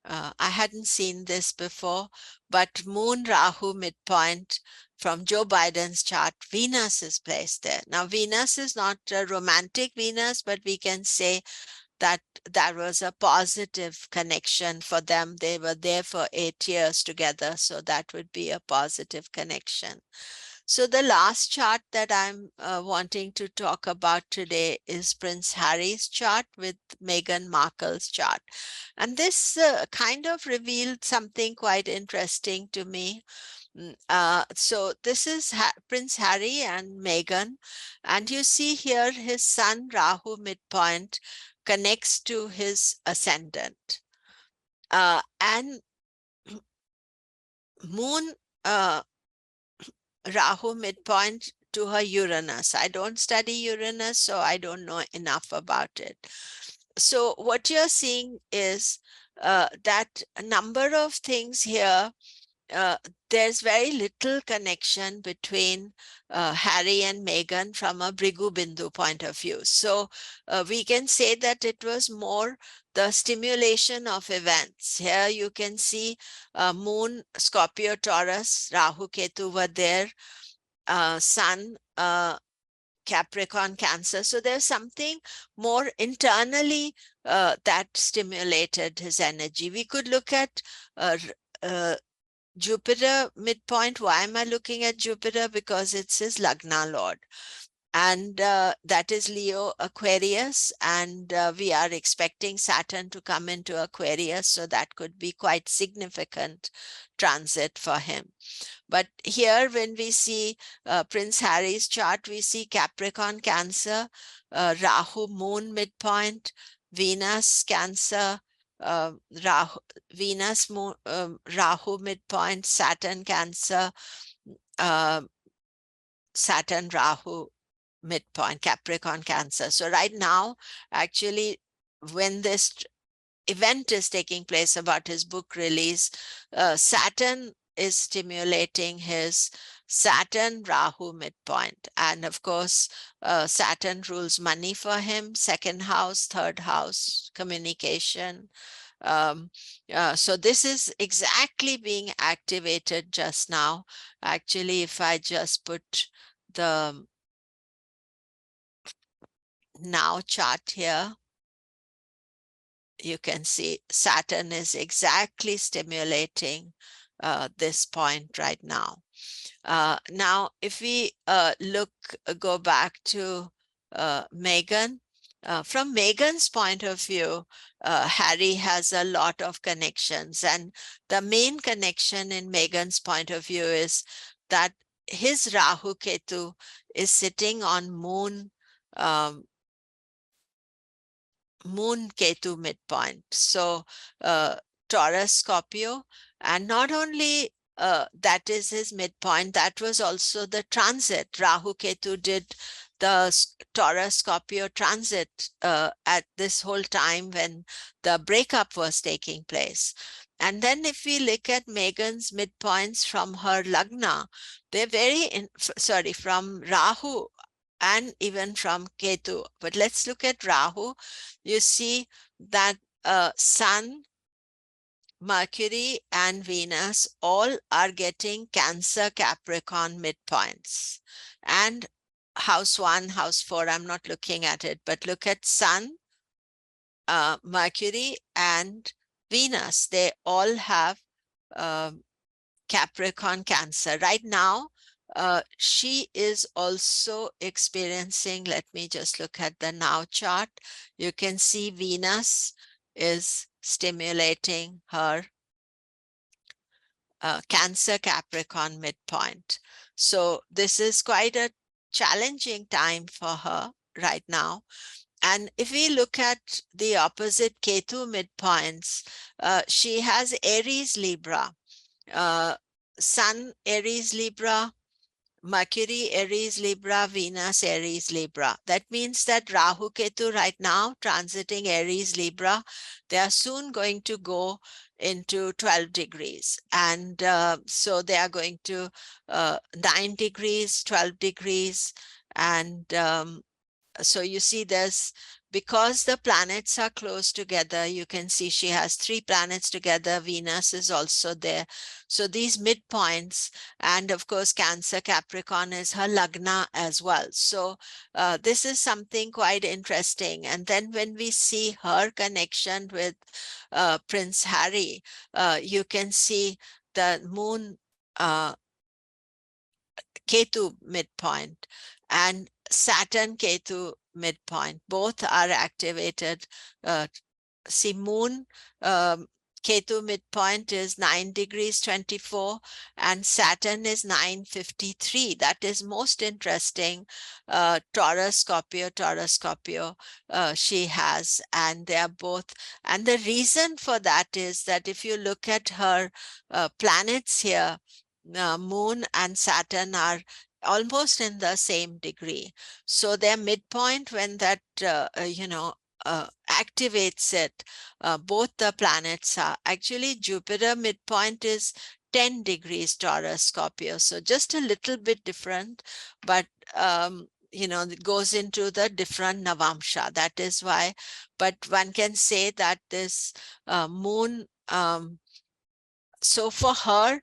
I hadn't seen this before, but Moon Rahu midpoint from Joe Biden's chart, Venus is placed there. Now, Venus is not a romantic Venus, but we can say that that was a positive connection for them. They were there for 8 years together, so that would be a positive connection. So the last chart that I'm wanting to talk about today is Prince Harry's chart with Meghan Markle's chart. And this kind of revealed something quite interesting to me. So this is Prince Harry and Meghan, and you see here his Sun Rahu midpoint connects to his ascendant, and Moon Rahu midpoint to her Uranus. I don't study Uranus, so I don't know enough about it. So what you're seeing is that a number of things here, there's very little connection between Harry and Meghan from a Bhrighu Bindu point of view. So we can say that it was more the stimulation of events. Here you can see Moon, Scorpio, Taurus, Rahu, Ketu were there, Sun, Capricorn, Cancer. So there's something more internally that stimulated his energy. We could look at Jupiter midpoint. Why am I looking at Jupiter? Because it's his Lagna Lord. And that is Leo Aquarius. And we are expecting Saturn to come into Aquarius. So that could be quite significant transit for him. But here, when we see Prince Harry's chart, we see Capricorn, Cancer, Rahu, Moon midpoint, Venus, Cancer, Rahu, Venus, Moon, Rahu midpoint, Saturn, Cancer, Saturn, Rahu midpoint, Capricorn, Cancer. So right now, actually, when this event is taking place about his book release, Saturn is stimulating his Saturn Rahu midpoint. And of course, Saturn rules money for him, second house, third house, communication. So this is exactly being activated just now. Actually, if I just put the now chart here, you can see Saturn is exactly stimulating this point right now. Now, if we go back to Meghan, from Meghan's point of view, Harry has a lot of connections. And the main connection in Meghan's point of view is that his Rahu Ketu is sitting on Moon Ketu midpoint. So Taurus Scorpio, and not only that is his midpoint, that was also the transit. Rahu Ketu did the Taurus Scorpio transit at this whole time when the breakup was taking place. And then if we look at Meghan's midpoints from her Lagna, they're from Rahu and even from Ketu. But let's look at Rahu. You see that Sun, Mercury, and Venus all are getting Cancer, Capricorn midpoints. And house 1, house 4, I'm not looking at it, but look at Sun, Mercury, and Venus. They all have Capricorn, Cancer. Right now, she is also experiencing, let me just look at the now chart. You can see Venus is stimulating her Cancer, Capricorn midpoint. So this is quite a challenging time for her right now. And if we look at the opposite Ketu midpoints, she has Aries, Libra. Sun, Aries, Libra, Mercury, Aries, Libra, Venus, Aries, Libra. That means that Rahu Ketu right now transiting Aries, Libra, they are soon going to go into 12 degrees. And so they are going to 9 degrees, 12 degrees. And so you see because the planets are close together, you can see she has 3 planets together. Venus is also there. So these midpoints, and of course, Cancer, Capricorn is her Lagna as well. So this is something quite interesting. And then when we see her connection with Prince Harry, you can see the moon Ketu midpoint and Saturn Ketu midpoint. Both are activated. See, moon Ketu midpoint is 9 degrees 24 and Saturn is 9:53. That is most interesting. Taurus, Scorpio, she has, and they are both. And the reason for that is that if you look at her planets here, Moon and Saturn are almost in the same degree. So their midpoint, when that, activates it, both the planets are. Actually, Jupiter midpoint is 10 degrees Taurus, Scorpio. So just a little bit different, but it goes into the different Navamsha. That is why, but one can say that this moon, so for her,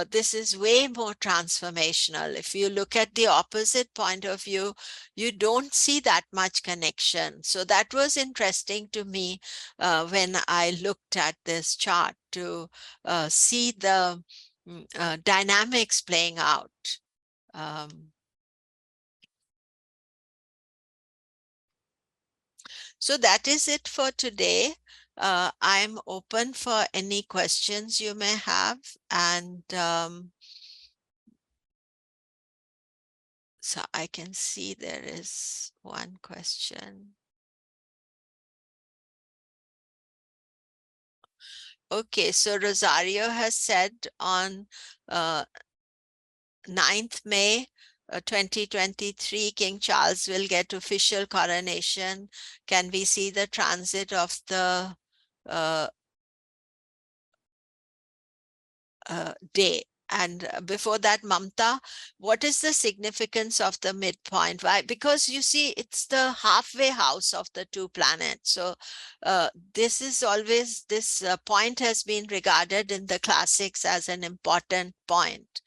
this is way more transformational. If you look at the opposite point of view, you don't see that much connection. So that was interesting to me when I looked at this chart to see the dynamics playing out. So that is it for today. I'm open for any questions you may have. And so I can see there is one question. Okay, so Rosario has said on 9th May 2023, King Charles will get official coronation. Can we see the transit of the day? And before that, Mamta, what is the significance of the midpoint? Why? Because you see, it's the halfway house of the 2 planets. So this is always, this point has been regarded in the classics as an important point.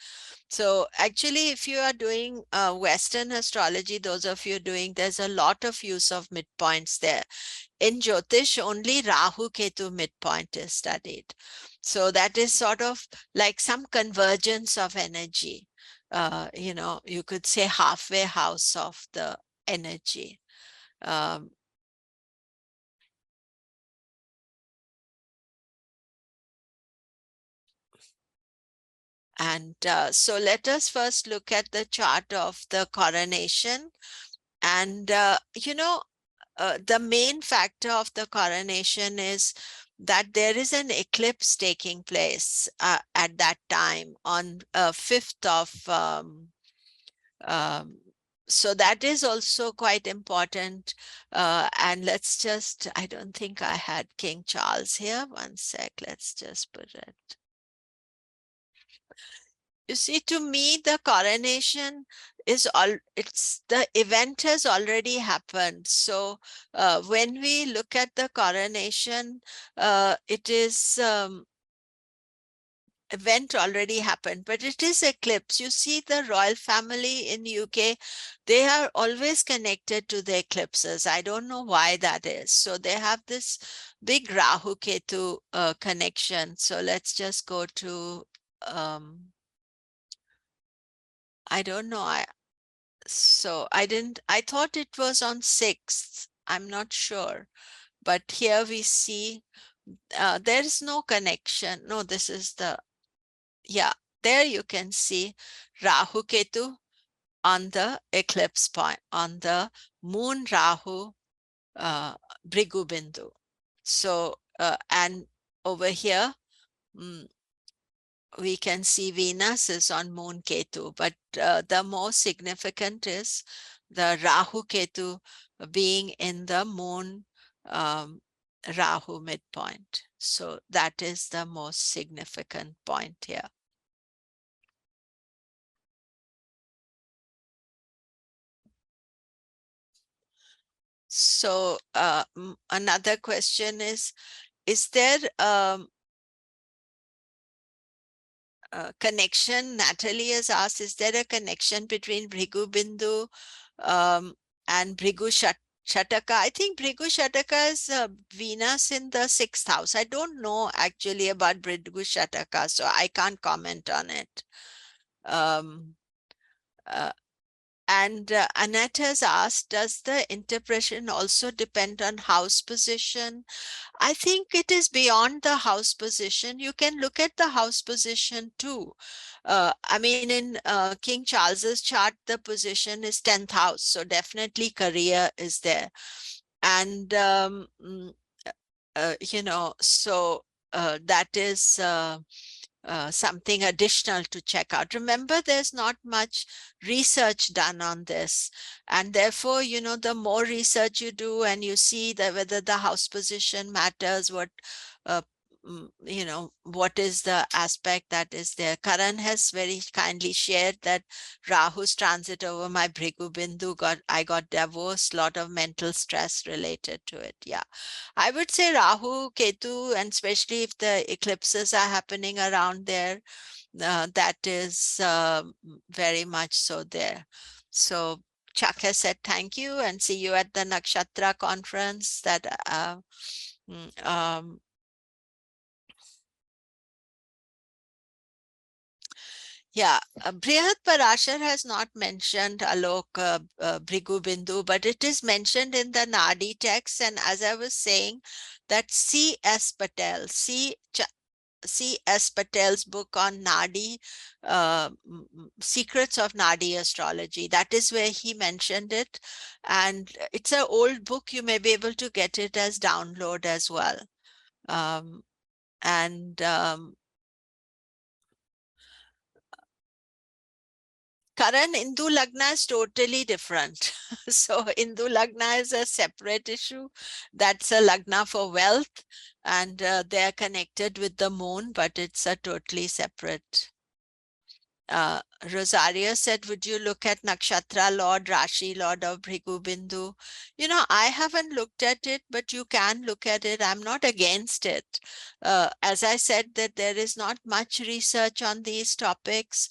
So actually, if you are doing Western astrology, those of you doing, there's a lot of use of midpoints there. In Jyotish, only Rahu Ketu midpoint is studied. So that is sort of like some convergence of energy. You could say halfway house of the energy. And so let us first look at the chart of the coronation. And, the main factor of the coronation is that there is an eclipse taking place at that time on 5th of um, so that is also quite important. And let's just, I don't think I had King Charles here. One sec, let's just put it. You see, to me, the coronation is all, it's the event has already happened. So when we look at the coronation, it is event already happened, but it is eclipse. You see, the royal family in UK, they are always connected to the eclipses. I don't know why that is. So they have this big Rahu Ketu connection. So let's just go to I don't know. I thought it was on 6th. I'm not sure. But here we see there is no connection. No, this is yeah, there you can see Rahu Ketu on the eclipse point, on the moon Rahu Bhrighu Bindu. So, and over here, mm, we can see Venus is on moon Ketu, but the most significant is the Rahu Ketu being in the moon Rahu midpoint. So that is the most significant point here. So another question is there connection? Natalie has asked, is there a connection between Bhrighu Bindu and Bhrighu Shataka? I think Bhrighu Shataka is Venus in the 6th house. I don't know actually about Bhrighu Shataka, so I can't comment on it. And Annette has asked, does the interpretation also depend on house position? I think it is beyond the house position. You can look at the house position too. I mean, in King Charles's chart, the position is 10th house. So definitely career is there. And, so that is something additional to check out. Remember, there's not much research done on this. And therefore, the more research you do and you see that whether the house position matters, uh, what is the aspect that is there. Karan has very kindly shared that Rahu's transit over my Bhrighu Bindu I got divorced, lot of mental stress related to it. Yeah. I would say Rahu, Ketu, and especially if the eclipses are happening around there, that is very much so there. So Chuck has said thank you and see you at the Nakshatra conference that yeah, Brihat Parashar has not mentioned Alok Bhrighu Bindu, but it is mentioned in the Nadi text. And as I was saying, that C.S. Patel, C.S. Patel's book on Nadi, Secrets of Nadi Astrology, that is where he mentioned it. And it's an old book. You may be able to get it as download as well. And Karan, Hindu Lagna is totally different. So Hindu Lagna is a separate issue. That's a Lagna for wealth, and they're connected with the moon, but it's a totally separate. Rosario said, would you look at Nakshatra Lord, Rashi Lord of Bhrighu Bindu? I haven't looked at it, but you can look at it. I'm not against it. As I said, that there is not much research on these topics.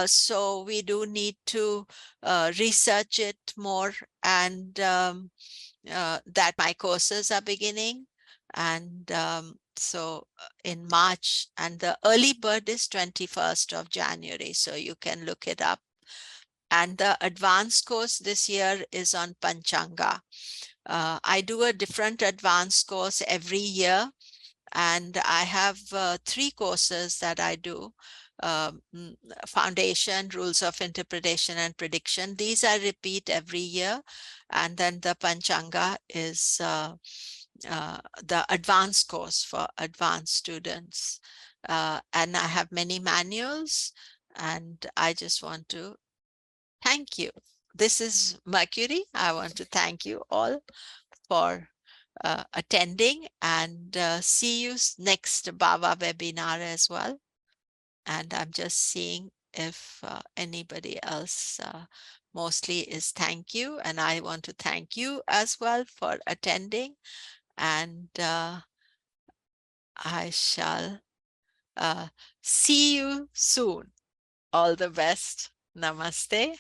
So we do need to research it more, and that my courses are beginning. And so in March, and the early bird is 21st of January, so you can look it up. And the advanced course this year is on Panchanga. I do a different advanced course every year, and I have 3 courses that I do. foundation, rules of interpretation and prediction. These I repeat every year. And then the Panchanga is the advanced course for advanced students. And I have many manuals, and I just want to thank you. This is Mercury. I want to thank you all for attending, and see you next Baba webinar as well. And I'm just seeing if anybody else mostly is thank you. And I want to thank you as well for attending. And I shall see you soon. All the best. Namaste.